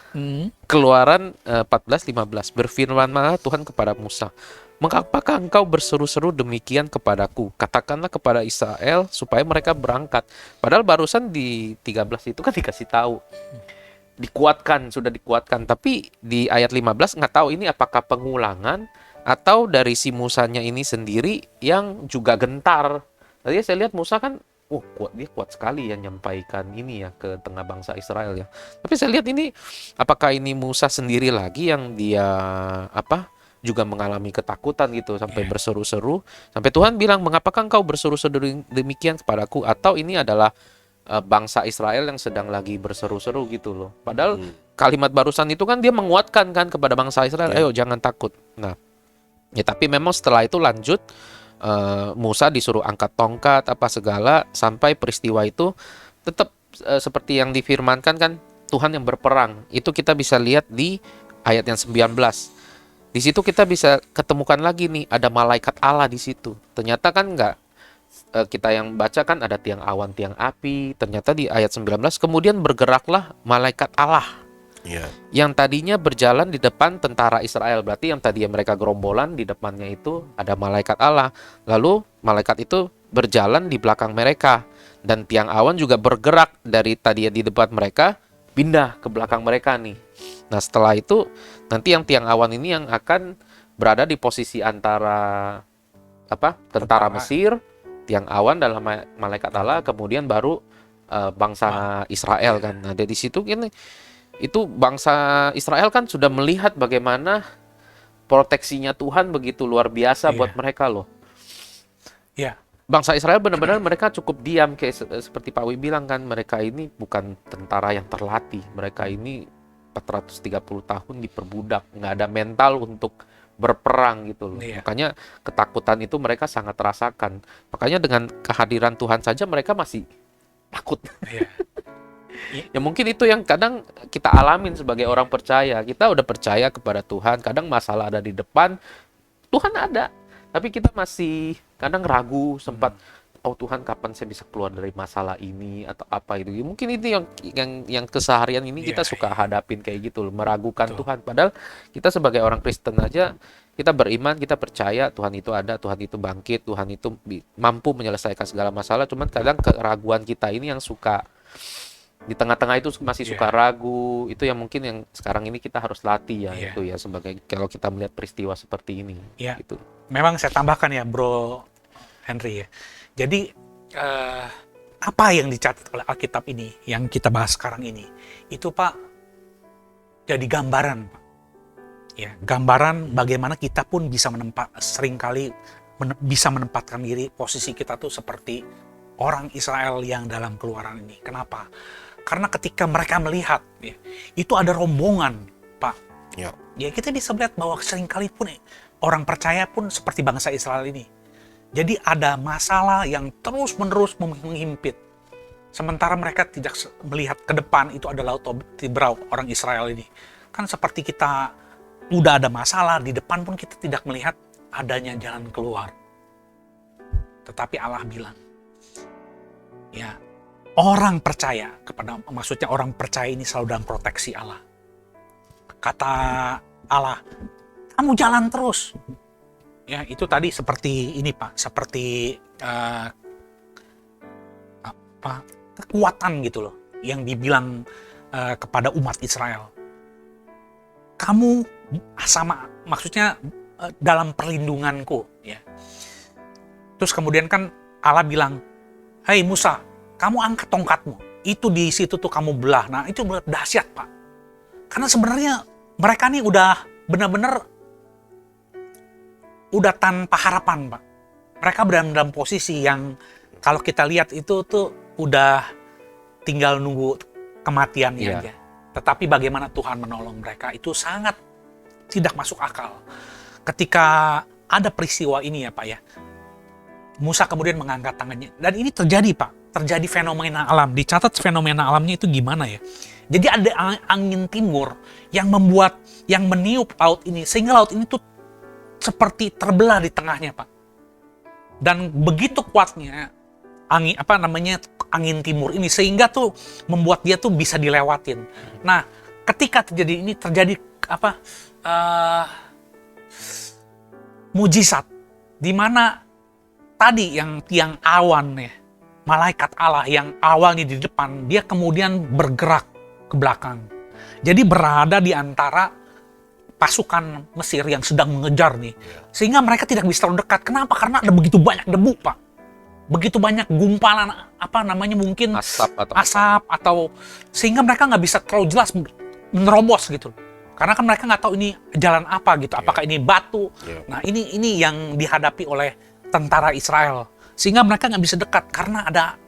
Keluaran 14:15. Berfirmanlah Tuhan kepada Musa, mengapakah engkau berseru-seru demikian kepadaku? Katakanlah kepada Israel supaya mereka berangkat. Padahal barusan di 13 itu kan dikasih tahu. Sudah dikuatkan. Tapi di ayat 15 nggak tahu ini apakah pengulangan atau dari si Musanya ini sendiri yang juga gentar. Tadi saya lihat Musa kan, dia kuat sekali ya nyampaikan ini ya ke tengah bangsa Israel ya. Tapi saya lihat ini, apakah ini Musa sendiri lagi yang dia juga mengalami ketakutan gitu sampai berseru-seru, sampai Tuhan bilang, mengapakah engkau berseru-seru demikian kepadaku? Atau ini adalah bangsa Israel yang sedang lagi berseru-seru gitu loh. Padahal kalimat barusan itu kan dia menguatkan kan kepada bangsa Israel, ayo jangan takut. Nah, ya tapi memang setelah itu lanjut, Musa disuruh angkat tongkat apa segala, sampai peristiwa itu tetap seperti yang difirmankan kan, Tuhan yang berperang. Itu kita bisa lihat di ayat yang 19. Di situ kita bisa ketemukan lagi nih, ada malaikat Allah di situ. Ternyata kan nggak, kita yang baca kan ada tiang awan, tiang api. Ternyata di ayat 19, kemudian bergeraklah malaikat Allah Iya. yang tadinya berjalan di depan tentara Israel. Berarti yang tadinya mereka gerombolan, di depannya itu ada malaikat Allah. Lalu malaikat itu berjalan di belakang mereka. Dan tiang awan juga bergerak dari tadinya di depan mereka, pindah ke belakang mereka nih. Nah setelah itu, nanti yang tiang awan ini yang akan berada di posisi antara tentara Mesir, tiang awan dalam malaikat Allah, kemudian baru bangsa Israel kan. Nah dari situ ini, itu bangsa Israel kan sudah melihat bagaimana proteksinya Tuhan begitu luar biasa Iya. buat mereka loh. Ya, Bangsa Israel benar-benar mereka cukup diam, kayak seperti Pak Wi bilang kan, mereka ini bukan tentara yang terlatih, mereka ini 430 tahun diperbudak, nggak ada mental untuk berperang gitu loh. Iya. Makanya ketakutan itu mereka sangat rasakan. Makanya dengan kehadiran Tuhan saja mereka masih takut. iya. Ya mungkin itu yang kadang kita alamin sebagai orang percaya. Kita udah percaya kepada Tuhan, kadang masalah ada di depan, Tuhan ada. Tapi kita masih kadang ragu, sempat, oh Tuhan kapan saya bisa keluar dari masalah ini atau apa itu. Ya, mungkin itu yang keseharian ini kita Iya, suka hadapin kayak gitu loh, meragukan Betul. Tuhan. Padahal kita sebagai orang Kristen aja, kita beriman, kita percaya Tuhan itu ada, Tuhan itu bangkit, Tuhan itu mampu menyelesaikan segala masalah. Cuman kadang keraguan kita ini yang suka di tengah-tengah itu masih suka Iya. ragu. Itu yang mungkin yang sekarang ini kita harus latih ya, Iya. itu ya, sebagai kalau kita melihat peristiwa seperti ini. Iya. Gitu. Memang saya tambahkan ya, Bro Henry ya. Jadi apa yang dicatat oleh Alkitab ini, yang kita bahas sekarang ini, itu Pak jadi gambaran, Pak. Ya, gambaran bagaimana kita pun bisa seringkali bisa menempatkan diri, posisi kita tuh seperti orang Israel yang dalam Keluaran ini. Kenapa? Karena ketika mereka melihat, ya, itu ada rombongan, Pak. Ya. Ya kita bisa melihat bahwa seringkali pun orang percaya pun seperti bangsa Israel ini. Jadi ada masalah yang terus-menerus menghimpit. Sementara mereka tidak melihat ke depan, itu ada Laut Tiberau, orang Israel ini. Kan seperti kita udah ada masalah, di depan pun kita tidak melihat adanya jalan keluar. Tetapi Allah bilang, ya orang percaya maksudnya orang percaya ini selalu dalam proteksi Allah. Kata Allah, kamu jalan terus. Ya, itu tadi seperti ini Pak, seperti kekuatan gitu loh, yang dibilang kepada umat Israel. Kamu sama, maksudnya dalam perlindunganku. Ya. Terus kemudian kan Allah bilang, hei Musa, kamu angkat tongkatmu. Itu di situ tuh kamu belah. Nah itu dahsyat Pak. Karena sebenarnya mereka nih udah benar-benar udah tanpa harapan, Pak. Mereka berada dalam posisi yang kalau kita lihat itu tuh udah tinggal nunggu kematiannya Iya. aja. Tetapi bagaimana Tuhan menolong mereka itu sangat tidak masuk akal. Ketika ada peristiwa ini ya Pak ya, Musa kemudian mengangkat tangannya. Dan ini terjadi Pak, terjadi fenomena alam. Dicatat fenomena alamnya itu gimana ya. Jadi ada angin timur yang meniup laut ini, sehingga laut ini tuh seperti terbelah di tengahnya, Pak. Dan begitu kuatnya angin timur ini sehingga tuh membuat dia tuh bisa dilewatin. Nah, ketika terjadi mujizat di mana tadi yang tiang awan ya, malaikat Allah yang awalnya di depan, dia kemudian bergerak ke belakang. Jadi berada di antara pasukan Mesir yang sedang mengejar nih. Sehingga mereka tidak bisa terlalu dekat. Kenapa? Karena ada begitu banyak debu, Pak. Begitu banyak gumpalan, mungkin Asap atau sehingga mereka nggak bisa terlalu jelas menerobos gitu. Karena kan mereka nggak tahu ini jalan apa gitu. Apakah ini batu? Nah ini yang dihadapi oleh tentara Israel. Sehingga mereka nggak bisa dekat karena ada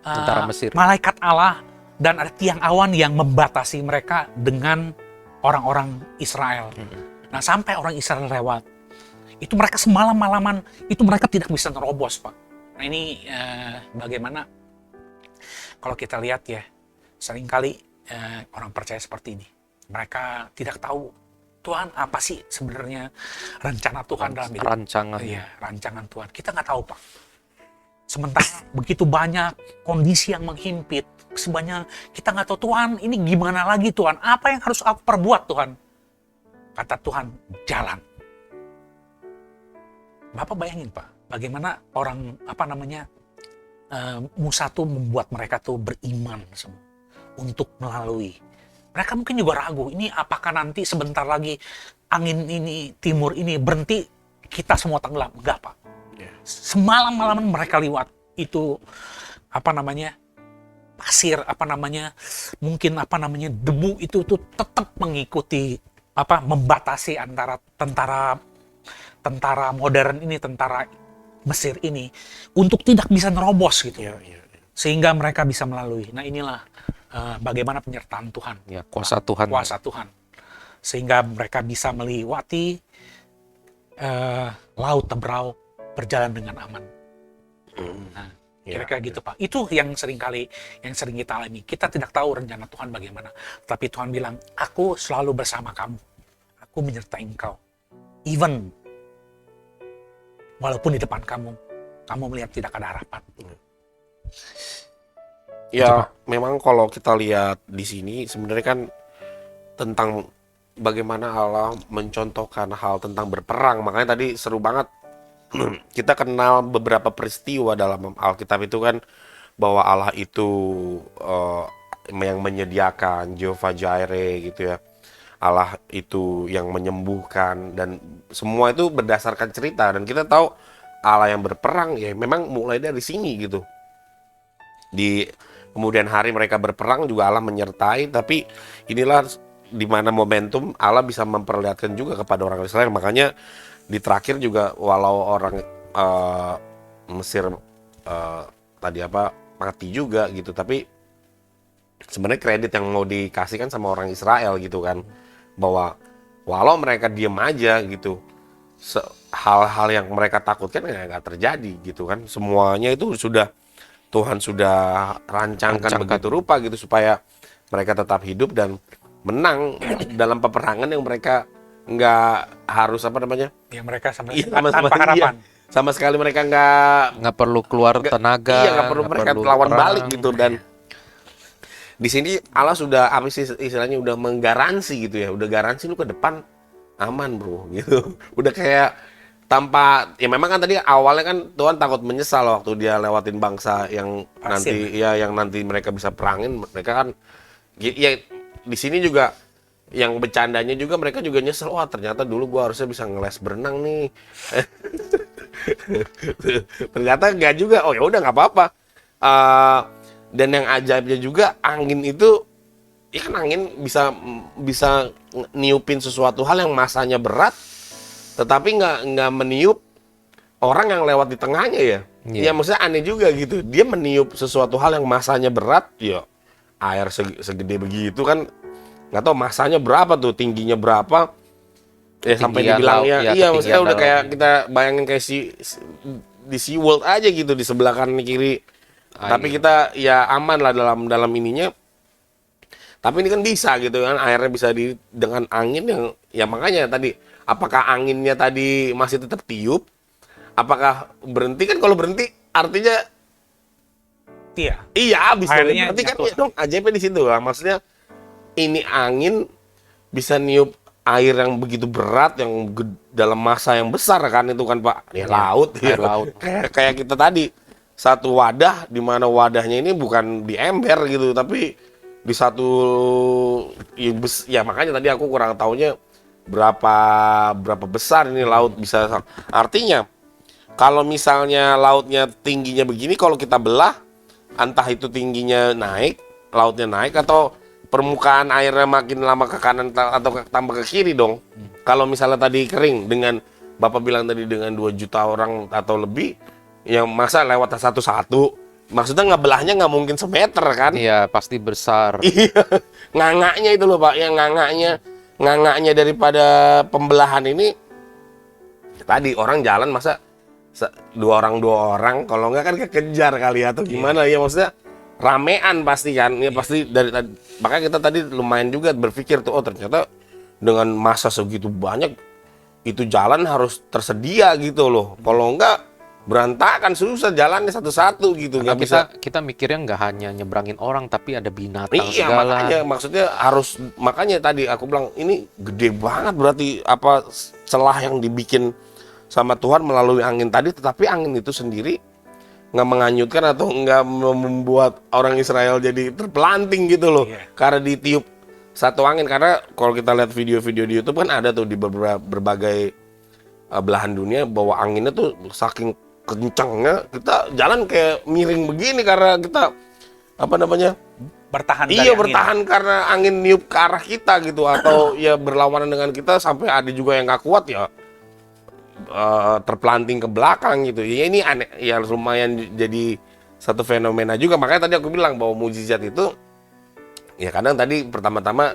Tentara Mesir. malaikat Allah dan ada tiang awan yang membatasi mereka dengan orang-orang Israel. Nah sampai orang Israel lewat, itu mereka semalam-malaman, itu mereka tidak bisa nerobos, Pak. Nah ini bagaimana kalau kita lihat ya, seringkali orang percaya seperti ini. Mereka tidak tahu Tuhan apa sih sebenarnya rencana Tuhan dalam hidup? Rancangan. Iya, rancangan Tuhan. Kita nggak tahu, Pak. Sementara begitu banyak kondisi yang menghimpit, sebanyak kita nggak tahu, Tuhan, ini gimana lagi, Tuhan? Apa yang harus aku perbuat, Tuhan? Kata Tuhan, jalan. Bapak bayangin, Pak, bagaimana orang Musa tuh membuat mereka tuh beriman semua untuk melalui. Mereka mungkin juga ragu, ini apakah nanti sebentar lagi angin ini timur ini berhenti, kita semua tenggelam? Enggak, Pak. Semalam-malaman mereka lewat itu pasir, mungkin debu itu tuh tetap mengikuti membatasi antara tentara modern ini, tentara Mesir ini untuk tidak bisa nerobos gitu. Sehingga mereka bisa melalui. Nah, inilah bagaimana penyertaan Tuhan. Ya, kuasa Tuhan. Kuasa Tuhan. Sehingga mereka bisa melewati laut Teberau berjalan dengan aman. Nah, kira-kira gitu, Pak. Itu yang sering kita alami. Kita tidak tahu rencana Tuhan bagaimana. Tapi Tuhan bilang, aku selalu bersama kamu. Aku menyertai engkau. Even walaupun di depan kamu melihat tidak ada harapan. Ya, memang kalau kita lihat di sini sebenarnya kan tentang bagaimana Allah mencontohkan hal tentang berperang. Makanya tadi seru banget. Kita kenal beberapa peristiwa dalam Alkitab itu kan, bahwa Allah itu yang menyediakan, Jehovah Jireh gitu ya. Allah itu yang menyembuhkan, dan semua itu berdasarkan cerita. Dan kita tahu Allah yang berperang ya memang mulai dari sini gitu. Di kemudian hari mereka berperang juga Allah menyertai, tapi inilah di mana momentum Allah bisa memperlihatkan juga kepada orang Israel. Makanya di terakhir juga walau orang Mesir mati juga gitu, tapi sebenarnya kredit yang mau dikasihkan sama orang Israel gitu kan, bahwa walau mereka diem aja gitu, hal-hal yang mereka takutkan ya nggak terjadi gitu kan. Semuanya itu Tuhan sudah rancangkan begitu rupa gitu supaya mereka tetap hidup dan menang dalam peperangan yang mereka nggak harus Ya, mereka tanpa sama harapan. Sama sekali mereka nggak Perlu keluar tenaga. iya, nggak perlu mereka lawan balik gitu. Dan di sini Allah sudah istilahnya udah menggaransi gitu ya, udah garansi lu ke depan aman bro gitu. Udah kayak tanpa, ya memang kan tadi awalnya kan Tuhan takut menyesal waktu dia lewatin bangsa yang nanti mereka bisa perangin. Mereka kan ya di sini juga yang bercandanya juga, mereka juga nyesel, wah ternyata dulu gua harusnya bisa ngeles berenang nih. Ternyata enggak juga. Oh ya udah nggak apa-apa. Dan yang ajaibnya juga angin itu, ya kan angin bisa niupin sesuatu hal yang masanya berat, tetapi nggak meniup orang yang lewat di tengahnya ya. Ya maksudnya aneh juga gitu. Dia meniup sesuatu hal yang masanya berat, ya air segede begitu kan, nggak tahu masanya berapa tuh, tingginya berapa. Ya sampai dibilangnya, iya maksudnya udah kayak kita bayangin kayak di Sea World aja gitu, di sebelah kanan kiri. Tapi kita ya aman lah dalam ininya. Tapi ini kan bisa gitu kan, airnya bisa dengan angin yang, ya makanya tadi, apakah anginnya tadi masih tetap tiup? Apakah berhenti? Kan kalau berhenti artinya iya habis dong. Berarti kan ya dong ajaibnya di situ lah. Maksudnya ini angin bisa niup air yang begitu berat, yang dalam masa yang besar kan itu kan Pak. Ya laut, air laut. Kayak kita tadi, satu wadah di mana wadahnya ini bukan di ember gitu, tapi di satu ya makanya tadi aku kurang tahunya berapa besar ini laut bisa. Artinya kalau misalnya lautnya tingginya begini, kalau kita belah, entah itu tingginya naik, lautnya naik, atau permukaan airnya makin lama ke kanan atau tambah ke kiri dong. Kalau misalnya tadi kering, dengan Bapak bilang tadi dengan 2 juta orang atau lebih, yang masa lewat satu-satu, maksudnya ngebelahnya nggak mungkin semeter kan? Iya, pasti besar. Iya, ngangaknya itu loh Pak, yang ngangaknya daripada pembelahan ini, tadi orang jalan masa dua orang, kalau nggak kan kekejar kali atau gimana ya, maksudnya ramean pasti kan, ya pasti dari makanya kita tadi lumayan juga berpikir tuh, oh ternyata dengan masa segitu banyak, itu jalan harus tersedia gitu loh. Kalau enggak berantakan, susah jalannya satu-satu gitu, Karena nggak bisa. kita mikirnya nggak hanya nyebrangin orang, tapi ada binatang Iya, segala. makanya maksudnya harus, makanya tadi aku bilang ini gede banget berarti apa celah yang dibikin sama Tuhan melalui angin tadi, tetapi angin itu sendiri nggak menganyutkan atau nggak membuat orang Israel jadi terpelanting gitu loh. Iya. Karena ditiup satu angin. Karena kalau kita lihat video-video di YouTube kan ada tuh di berbagai belahan dunia bahwa anginnya tuh saking kencangnya kita jalan kayak miring begini karena kita apa namanya, Bertahan dari iya angin. bertahan karena angin niup ke arah kita gitu, atau ya berlawanan dengan kita, sampai ada juga yang nggak kuat ya terpelanting ke belakang gitu. Ya ini aneh ya, lumayan jadi satu fenomena juga. Makanya tadi aku bilang bahwa mujizat itu ya kadang tadi pertama-tama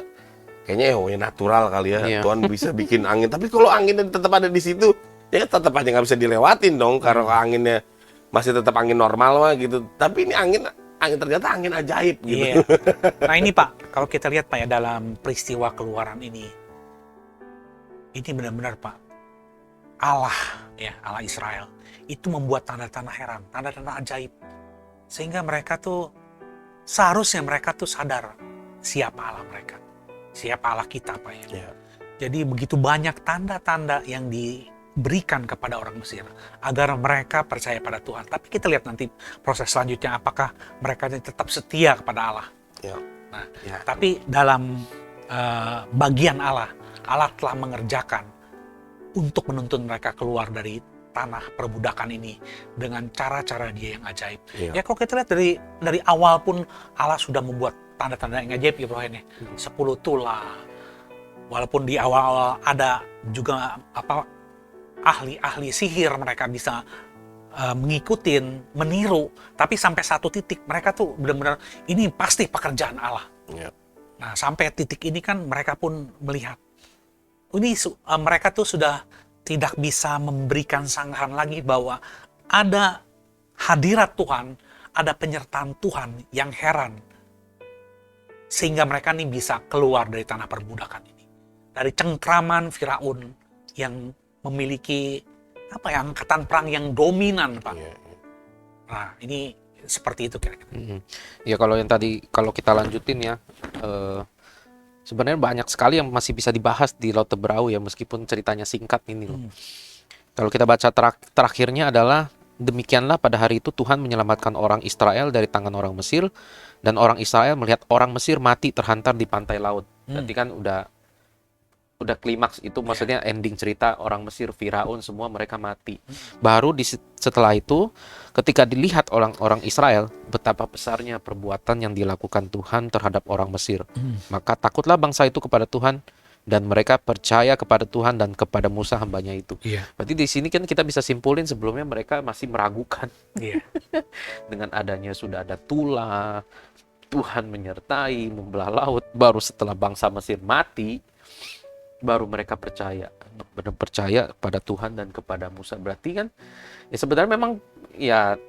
kayaknya ya natural kali ya. Iya. Tuhan bisa bikin angin, tapi kalau anginnya tetap ada di situ ya tetap aja nggak bisa dilewatin dong karena anginnya masih tetap angin normal mah gitu. Tapi ini angin ternyata angin ajaib gitu. Iya. Nah ini Pak, kalau kita lihat Pak ya dalam peristiwa keluaran ini benar-benar Pak, Allah ya, Allah Israel itu membuat tanda-tanda heran, tanda-tanda ajaib, sehingga mereka tuh seharusnya mereka tuh sadar siapa Allah mereka, siapa Allah kita Pak ya. Iya. Jadi begitu banyak tanda-tanda yang diberikan kepada orang Mesir agar mereka percaya pada Tuhan. Tapi kita lihat nanti proses selanjutnya apakah mereka tetap setia kepada Allah. Ya. Nah, Ya. tapi dalam bagian Allah telah mengerjakan untuk menuntun mereka keluar dari tanah perbudakan ini dengan cara-cara Dia yang ajaib. Iya. Ya kalau kita lihat dari awal pun Allah sudah membuat tanda-tanda yang ajaib ya Bro ini. 10 tulah. Walaupun di awal-awal ada juga ahli-ahli sihir, mereka bisa mengikutin, meniru, tapi sampai satu titik mereka tuh benar-benar ini pasti pekerjaan Allah. Ya. Nah, sampai titik ini kan mereka pun melihat ini mereka tuh sudah tidak bisa memberikan sanggahan lagi bahwa ada hadirat Tuhan, ada penyertaan Tuhan yang heran. Sehingga mereka nih bisa keluar dari tanah perbudakan ini. Dari cengkraman Firaun yang memiliki angkatan perang yang dominan, Pak. Iya. Nah, ini seperti itu kira-kira. Ya kalau kita lanjutin ya, sebenarnya banyak sekali yang masih bisa dibahas di Laut Teberau ya, meskipun ceritanya singkat ini loh. Kalau kita baca terakhirnya adalah, demikianlah pada hari itu Tuhan menyelamatkan orang Israel dari tangan orang Mesir, dan orang Israel melihat orang Mesir mati terhantar di pantai laut. Berarti kan udah klimaks itu, maksudnya ending cerita orang Mesir, Firaun, semua mereka mati. Baru setelah itu, ketika dilihat orang-orang Israel betapa besarnya perbuatan yang dilakukan Tuhan terhadap orang Mesir, maka takutlah bangsa itu kepada Tuhan, dan mereka percaya kepada Tuhan dan kepada Musa hambanya itu. Iya. Berarti di sini kan kita bisa simpulin sebelumnya mereka masih meragukan. Iya. Dengan adanya sudah ada tulah, Tuhan menyertai, membelah laut, baru setelah bangsa Mesir mati, baru mereka percaya, benar percaya pada Tuhan dan kepada Musa. Berarti kan ya sebenarnya memang ya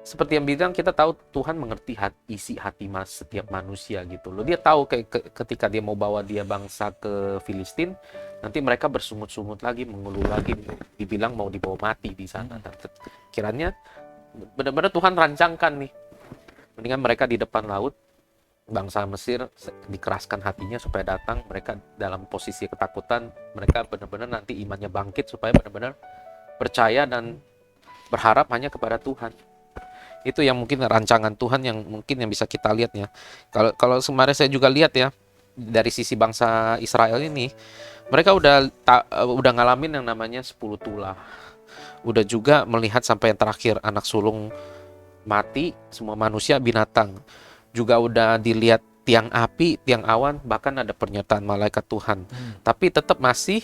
seperti yang bilang, kita tahu Tuhan mengerti isi hati setiap manusia gitu loh. Dia tahu ketika dia mau bawa dia bangsa ke Filistin, nanti mereka bersungut-sungut lagi, mengeluh lagi, dibilang mau dibawa mati di sana. Kiranya benar-benar Tuhan rancangkan nih, mendingan mereka di depan laut, bangsa Mesir dikeraskan hatinya supaya datang, mereka dalam posisi ketakutan, mereka benar-benar nanti imannya bangkit supaya benar-benar percaya dan berharap hanya kepada Tuhan. Itu yang mungkin rancangan Tuhan yang mungkin yang bisa kita lihat ya. Kalau kemarin saya juga lihat ya, dari sisi bangsa Israel ini, mereka udah ngalamin yang namanya 10 tulah. Udah juga melihat sampai yang terakhir anak sulung mati, semua manusia, binatang. Juga udah dilihat tiang api, tiang awan, bahkan ada pernyataan malaikat Tuhan. Tapi tetap masih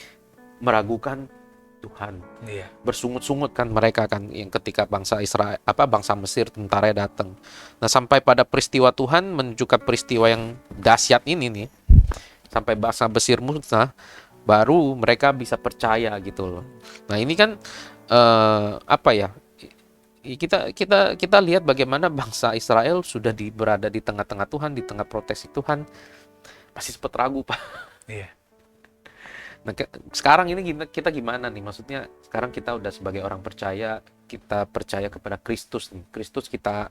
meragukan Tuhan. Iya. Bersungut-sungut kan mereka kan, yang ketika bangsa Israel, bangsa Mesir, tentara datang. Nah, sampai pada peristiwa Tuhan menunjukkan peristiwa yang dahsyat ini nih, sampai bangsa Mesir musnah, baru mereka bisa percaya gitu loh. Nah, ini kan kita lihat bagaimana bangsa Israel sudah berada di tengah-tengah Tuhan, di tengah proteksi Tuhan, masih sempat ragu, Pak. Iya. Nah, sekarang ini kita gimana nih? Maksudnya sekarang kita udah sebagai orang percaya, kita percaya kepada Kristus nih. Kristus kita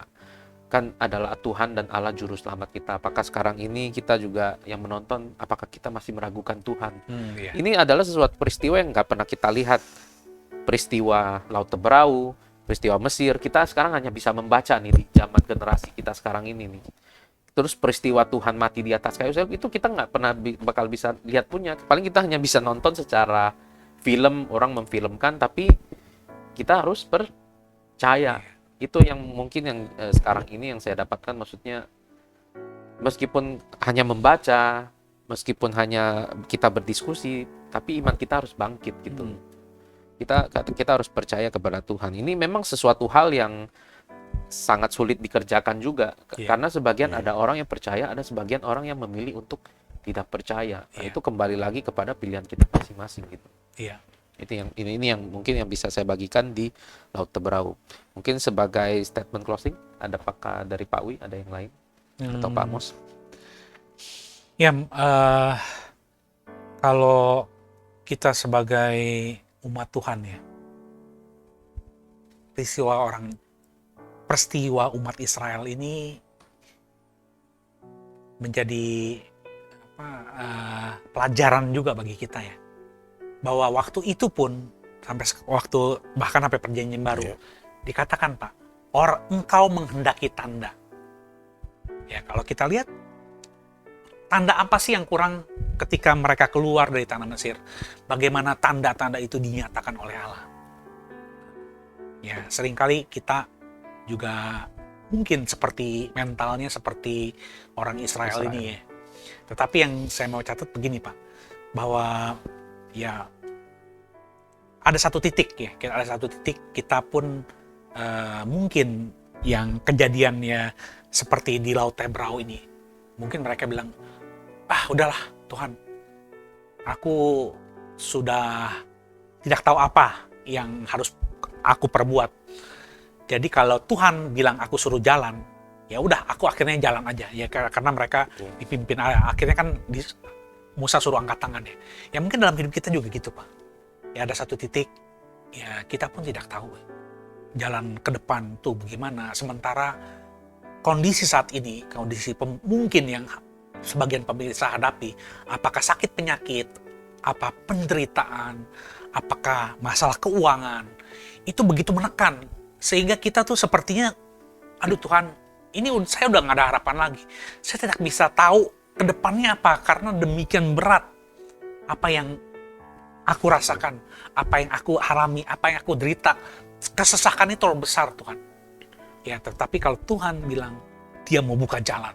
kan adalah Tuhan dan Allah juru selamat kita. Apakah sekarang ini kita juga yang menonton, apakah kita masih meragukan Tuhan? Iya. Ini adalah sesuatu peristiwa yang nggak pernah kita lihat. Peristiwa Laut Teberau, peristiwa Mesir, kita sekarang hanya bisa membaca nih di zaman generasi kita sekarang ini nih. Terus peristiwa Tuhan mati di atas kayu salib itu kita nggak pernah bakal bisa lihat punya. Paling kita hanya bisa nonton secara film, orang memfilmkan, tapi kita harus percaya. Itu yang mungkin yang sekarang ini yang saya dapatkan, maksudnya meskipun hanya membaca, meskipun hanya kita berdiskusi, tapi iman kita harus bangkit gitu. Kita harus percaya kepada Tuhan. Ini memang sesuatu hal yang sangat sulit dikerjakan juga, karena sebagian ada orang yang percaya, ada sebagian orang yang memilih untuk tidak percaya. Nah, itu kembali lagi kepada pilihan kita masing-masing gitu. Iya. Itu yang ini yang mungkin yang bisa saya bagikan di Laut Teberau. Mungkin sebagai statement closing, apakah dari Pak Wi ada yang lain atau Pak Amos? Ya, kalau kita sebagai umat Tuhan ya, peristiwa umat Israel ini menjadi pelajaran juga bagi kita ya. Bahwa waktu itu pun bahkan sampai perjanjian baru dikatakan, Pak, engkau menghendaki tanda. Ya, kalau kita lihat tanda apa sih yang kurang ketika mereka keluar dari tanah Mesir? Bagaimana tanda-tanda itu dinyatakan oleh Allah? Ya, seringkali kita juga mungkin mentalnya seperti orang Israel ini ya. Tetapi yang saya mau catat begini, Pak, bahwa ya ada satu titik kita pun mungkin yang kejadiannya seperti di Laut Teberau ini, mungkin mereka bilang, udahlah Tuhan, aku sudah tidak tahu apa yang harus aku perbuat. Jadi kalau Tuhan bilang aku suruh jalan, ya udah aku akhirnya jalan aja ya, karena mereka dipimpin akhirnya kan Musa suruh angkat tangan ya. Ya mungkin dalam hidup kita juga gitu, Pak. Ya ada satu titik ya kita pun tidak tahu jalan ke depan tuh bagaimana. Sementara kondisi saat ini, mungkin yang sebagian pemirsa hadapi, apakah sakit penyakit, apa penderitaan, apakah masalah keuangan, itu begitu menekan sehingga kita tuh sepertinya, aduh Tuhan, ini saya udah nggak ada harapan lagi. Saya tidak bisa tahu ke depannya apa, karena demikian berat apa yang aku rasakan, apa yang aku alami, apa yang aku derita. Kesesakan itu terlalu besar, Tuhan. Ya, tetapi kalau Tuhan bilang dia mau buka jalan,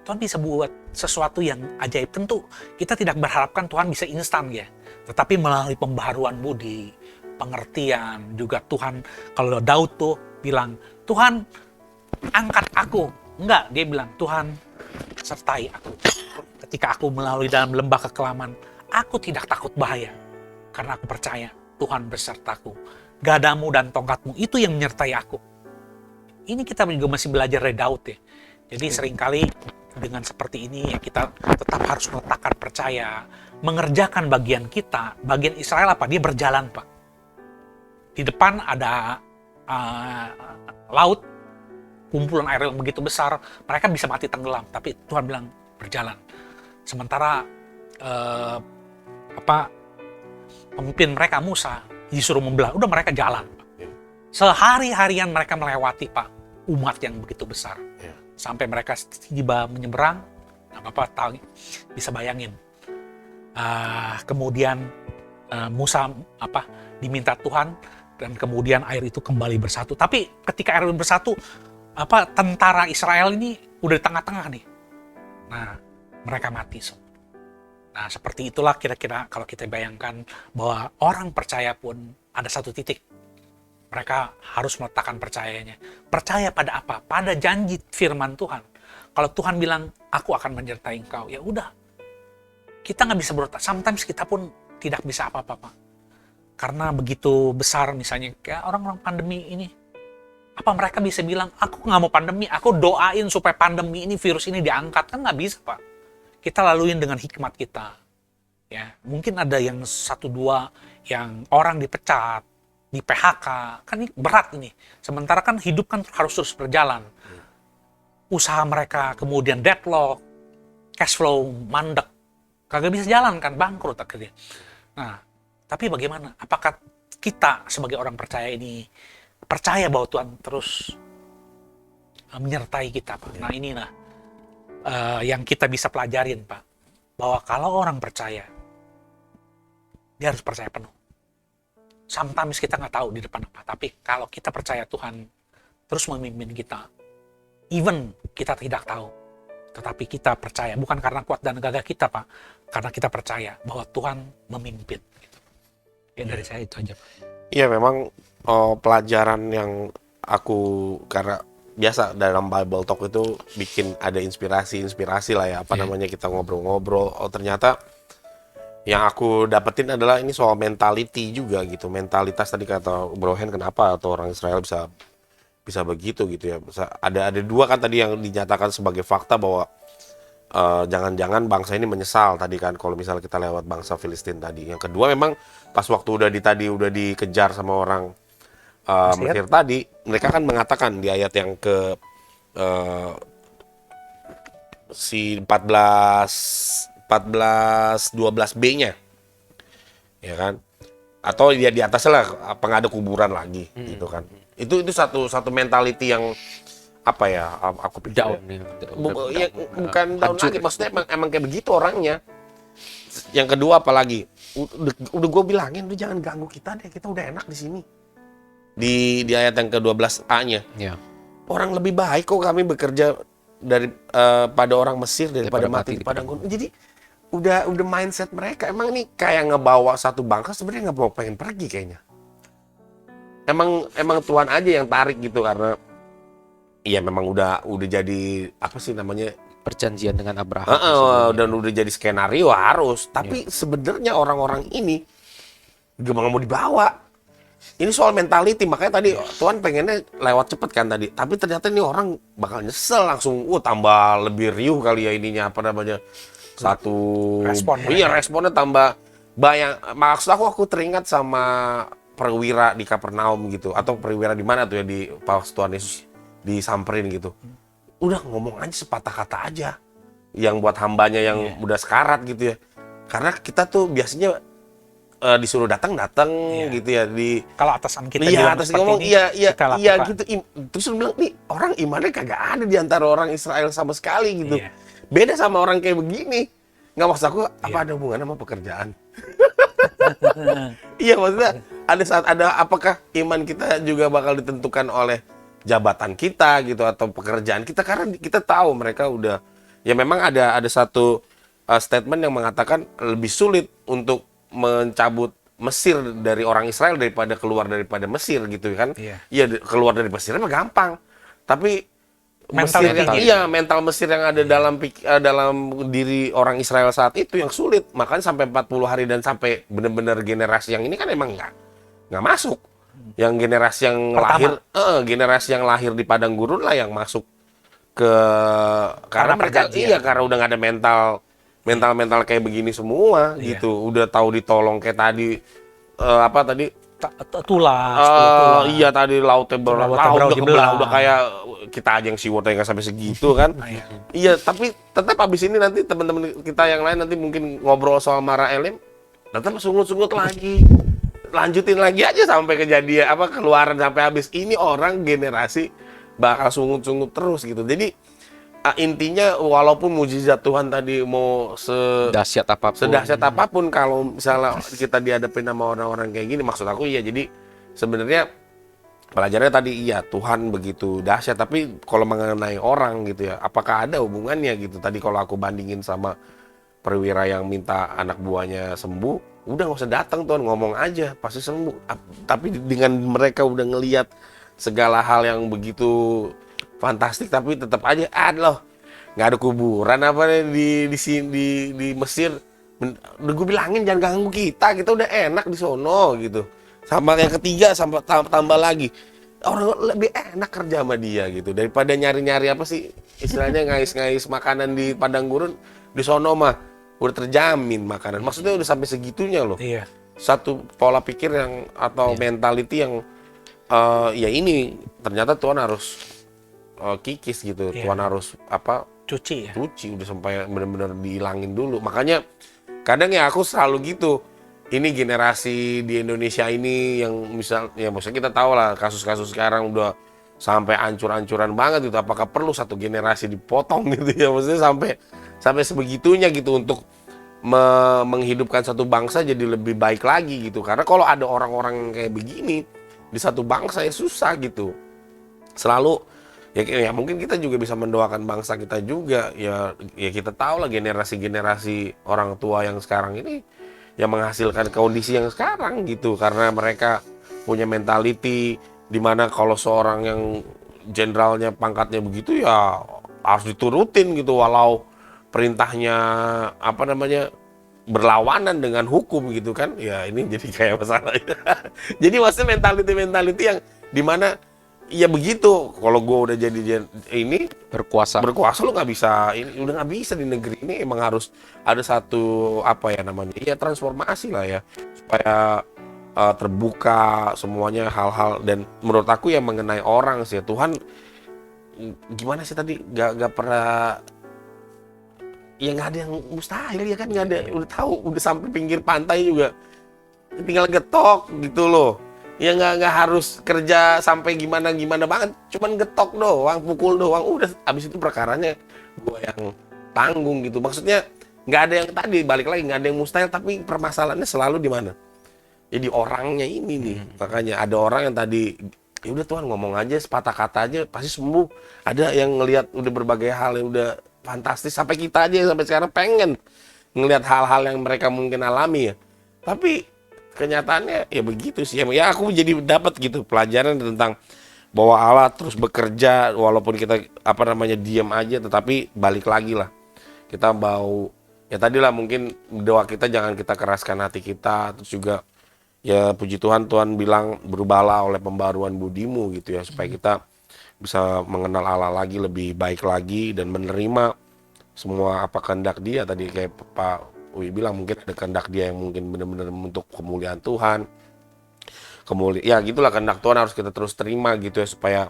Tuhan bisa buat sesuatu yang ajaib. Tentu kita tidak berharapkan Tuhan bisa instan ya, tetapi melalui pembaharuan budi, pengertian juga. Tuhan, kalau Daud tuh bilang, Tuhan angkat aku. Enggak, dia bilang, Tuhan sertai aku. Ketika aku melalui dalam lembah kekelaman, aku tidak takut bahaya, karena aku percaya Tuhan besertaku. Gadamu dan tongkatmu itu yang menyertai aku. Ini kita juga masih belajar dari Daud ya. Jadi seringkali dengan seperti ini ya, kita tetap harus meletakkan percaya, mengerjakan bagian kita. Bagian Israel apa? Dia berjalan, Pak. Di depan ada laut, kumpulan air yang begitu besar, mereka bisa mati tenggelam, tapi Tuhan bilang berjalan. Sementara pemimpin mereka Musa disuruh membelah, udah mereka jalan, Pak. Sehari-harian mereka melewati, Pak, umat yang begitu besar. Sampai mereka tiba menyeberang, Bapak tahu, bisa bayangin. Kemudian Musa diminta Tuhan, dan kemudian air itu kembali bersatu. Tapi ketika air bersatu, tentara Israel ini udah di tengah-tengah nih. Nah, mereka mati semua. Nah, seperti itulah kira-kira kalau kita bayangkan bahwa orang percaya pun ada satu titik. Mereka harus meletakkan percayanya. Percaya pada apa? Pada janji firman Tuhan. Kalau Tuhan bilang, aku akan menyertai engkau, ya udah. Kita nggak bisa berotak. Sometimes kita pun tidak bisa apa-apa. Karena begitu besar misalnya, kayak orang-orang pandemi ini. Apa mereka bisa bilang, aku nggak mau pandemi, aku doain supaya pandemi ini, virus ini diangkat? Kan nggak bisa, Pak. Kita laluin dengan hikmat kita. Ya, mungkin ada yang satu dua yang orang dipecat, di PHK, kan ini berat ini. Sementara kan hidup kan harus terus berjalan. Usaha mereka kemudian deadlock, cash flow mandek, kagak bisa jalan kan, bangkrut akhirnya. Nah, tapi bagaimana? Apakah kita sebagai orang percaya ini percaya bahwa Tuhan terus menyertai kita, Pak? Nah, inilah yang kita bisa pelajarin, Pak. Bahwa kalau orang percaya, dia harus percaya penuh. Sometimes kita nggak tahu di depan apa, tapi kalau kita percaya Tuhan terus memimpin kita, even kita tidak tahu, tetapi kita percaya, bukan karena kuat dan gagah kita, Pak, karena kita percaya bahwa Tuhan memimpin. Gitu. Ya dari saya itu aja, Pak. Iya, memang pelajaran yang aku, karena biasa dalam Bible Talk itu bikin ada inspirasi lah ya, namanya, kita ngobrol-ngobrol. Oh, ternyata yang aku dapetin adalah ini soal mentality juga gitu, mentalitas tadi kata Bro Hen, kenapa atau orang Israel bisa begitu gitu ya. Ada dua kan tadi yang dinyatakan sebagai fakta bahwa jangan-jangan bangsa ini menyesal tadi kan, kalau misalnya kita lewat bangsa Filistin tadi. Yang kedua memang pas waktu udah dikejar sama orang Mesir tadi, mereka kan mengatakan di ayat yang ke si 12B-nya, ya kan? Atau dia di atasnya lah, apa nggak ada kuburan lagi, gitu kan? Itu satu mentality yang apa ya? Aku pikir Down ya, bukan down lagi, maksudnya emang kayak begitu orangnya. Yang kedua apalagi? Udah gue bilangin, udah jangan ganggu kita deh, kita udah enak di sini. Di ayat yang ke-12A-nya. Ya. Orang lebih baik kok kami bekerja pada orang Mesir daripada mati di padang gurun. Jadi udah mindset mereka emang nih kayak ngebawa satu bangsa, sebenarnya nggak mau pengen pergi kayaknya. Emang Tuhan aja yang tarik gitu, karena iya memang udah jadi apa sih namanya, Perjanjian dengan Abraham. dan udah jadi skenario harus. Tapi sebenarnya orang-orang ini gak mau dibawa. Ini soal mentality, makanya tadi Tuhan pengennya lewat cepet kan tadi. Tapi ternyata ini orang bakal nyesel langsung. Tambah lebih riuh kali ya ininya, apa namanya, satu responnya tambah banyak. Maksud aku teringat sama perwira di Kapernaum gitu, atau perwira di mana tuh ya, di pas Tuhan Yesus disamperin gitu. Udah ngomong aja sepatah kata aja, yang buat hambanya yang udah sekarat gitu ya. Karena kita tuh biasanya disuruh datang gitu ya, kalau atasan kita atas ngomong iya kita gitu. Terus lu bilang nih orang imannya kagak ada di antara orang Israel sama sekali gitu. Beda sama orang kayak begini. Nggak, maksud aku apa ada hubungannya sama pekerjaan? Iya, maksudnya ada apakah iman kita juga bakal ditentukan oleh jabatan kita gitu atau pekerjaan kita, karena kita tahu mereka udah ya memang ada satu statement yang mengatakan lebih sulit untuk mencabut Mesir dari orang Israel daripada keluar daripada Mesir gitu kan. Iya, keluar dari Mesir mah gampang. Tapi mental Mesir yang ada dalam diri orang Israel saat itu yang sulit. Makanya sampai 40 hari dan sampai benar-benar generasi yang ini kan emang nggak masuk. Yang generasi yang lahir di padang gurun lah yang masuk ke, karena mereka karena udah nggak ada mental kayak begini semua gitu. Udah tahu ditolong kayak tadi tulah. Iya, tadi lautnya kebelah udah kayak kita aja yang siwot nggak sampai segitu kan. Iya, tapi tetap abis ini nanti teman-teman kita yang lain nanti mungkin ngobrol soal Mara Elim, tetap sungut-sungut lagi. Lanjutin lagi aja sampai kejadian keluaran sampai habis. Ini orang generasi bakal sungut-sungut terus gitu. Jadi intinya walaupun mujizat Tuhan tadi mau sedahsyat apapun, kalau misalnya kita dihadapin sama orang-orang kayak gini, maksud aku iya, jadi sebenarnya pelajarannya tadi iya Tuhan begitu dahsyat, tapi kalau mengenai orang gitu ya, apakah ada hubungannya gitu. Tadi kalau aku bandingin sama perwira yang minta anak buahnya sembuh, udah nggak usah datang Tuhan, ngomong aja pasti sembuh. Tapi dengan mereka udah ngelihat segala hal yang begitu fantastik, tapi tetap aja loh nggak ada kuburan di Mesir. Udah gue bilangin jangan ganggu kita udah enak di sono gitu. Sama yang ketiga sama tambah lagi, orang lebih enak kerja sama dia gitu daripada nyari-nyari apa sih istilahnya ngais-ngais makanan di padang gurun. Di sono mah udah terjamin makanan. Maksudnya udah sampai segitunya loh. Iya. Satu pola pikir yang atau mentality yang ya ini ternyata Tuhan harus kikis gitu. Iya. Tuhan harus Cuci ya. cuci udah sampai benar-benar dihilangin dulu. Makanya kadang ya aku selalu gitu. Ini generasi di Indonesia ini yang maksudnya kita tahu lah kasus-kasus sekarang udah sampai ancur-ancuran banget itu. Apakah perlu satu generasi dipotong gitu ya? Maksudnya sampai sebegitunya gitu untuk menghidupkan satu bangsa jadi lebih baik lagi gitu. Karena kalau ada orang-orang kayak begini di satu bangsa ya susah gitu. Selalu ya mungkin kita juga bisa mendoakan bangsa kita juga. Ya kita tahu lah generasi-generasi orang tua yang sekarang ini yang menghasilkan kondisi yang sekarang gitu. Karena mereka punya mentality di mana kalau seorang yang jenderalnya pangkatnya begitu ya harus diturutin gitu walau perintahnya berlawanan dengan hukum gitu kan ya ini jadi kayak masalah. Jadi maksudnya mentality yang dimana ya begitu kalau gue udah jadi ini Berkuasa. lu nggak bisa ini udah nggak bisa di negeri ini emang harus ada satu transformasi lah ya supaya terbuka semuanya hal-hal dan menurut aku yang mengenai orang sih ya, Tuhan gimana sih tadi gak pernah ya nggak ada yang mustahil ya kan nggak ada udah tahu udah sampai pinggir pantai juga tinggal getok gitu loh ya nggak harus kerja sampai gimana banget cuman getok doang pukul doang udah abis itu perkaranya gue yang tanggung gitu maksudnya nggak ada yang tadi balik lagi nggak ada yang mustahil tapi permasalahannya selalu di mana jadi orangnya ini nih makanya ada orang yang tadi ya udah Tuhan ngomong aja sepatah kata aja pasti sembuh ada yang ngelihat udah berbagai hal yang udah fantastis sampai kita aja sampai sekarang pengen ngelihat hal-hal yang mereka mungkin alami ya tapi kenyataannya ya begitu sih ya aku jadi dapat gitu pelajaran tentang bahwa Allah terus bekerja walaupun kita diam aja tetapi balik lagi lah kita mau ya tadi lah mungkin doa kita jangan kita keraskan hati kita terus juga ya puji Tuhan bilang berubahlah oleh pembaruan budimu gitu ya supaya kita bisa mengenal Allah lagi lebih baik lagi dan menerima semua apa kehendak dia tadi kayak Pak Uwi bilang mungkin ada kehendak dia yang mungkin benar-benar untuk kemuliaan Tuhan ya gitulah kehendak Tuhan harus kita terus terima gitu ya supaya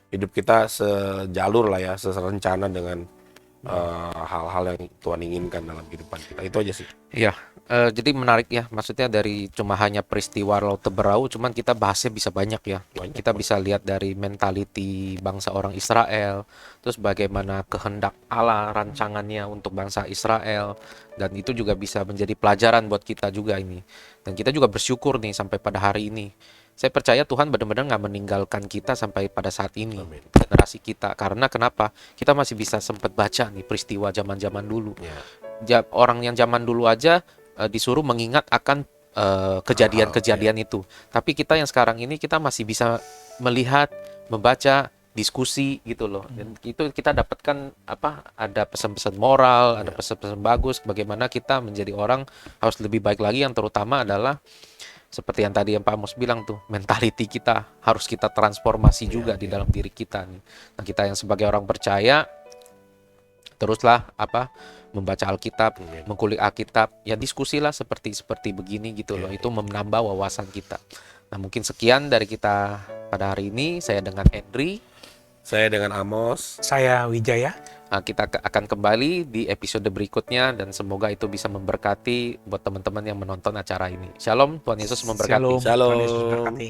hidup kita sejalur lah ya serencana dengan hal-hal yang Tuhan inginkan dalam kehidupan kita itu aja sih. Iya, jadi menarik ya, maksudnya dari cuma hanya peristiwa Laut Teberau, cuman kita bahasnya bisa banyak ya. Kita bisa lihat dari mentality bangsa orang Israel, terus bagaimana kehendak Allah rancangannya untuk bangsa Israel, dan itu juga bisa menjadi pelajaran buat kita juga ini. Dan kita juga bersyukur nih sampai pada hari ini. Saya percaya Tuhan benar-benar nggak meninggalkan kita sampai pada saat ini, generasi kita. Karena kenapa? Kita masih bisa sempat baca nih peristiwa zaman-zaman dulu. Orang yang zaman dulu aja disuruh mengingat akan kejadian-kejadian itu. Tapi kita yang sekarang ini kita masih bisa melihat, membaca, diskusi gitu loh. Dan itu kita dapatkan ada pesan-pesan moral, ada pesan-pesan bagus bagaimana kita menjadi orang harus lebih baik lagi yang terutama adalah seperti yang tadi yang Pak Amos bilang tuh, mentality kita harus kita transformasi juga di dalam diri kita nih. Nah, kita yang sebagai orang percaya teruslah membaca Alkitab, mengkulik Alkitab, ya diskusilah seperti begini gitu loh. Itu menambah wawasan kita. Nah, mungkin sekian dari kita pada hari ini. Saya dengan Henry, saya dengan Amos, Saya Wijaya. Nah, kita akan kembali di episode berikutnya dan semoga itu bisa memberkati buat teman-teman yang menonton acara ini. Shalom, Tuhan Yesus memberkati. Shalom. Tuhan Yesus memberkati.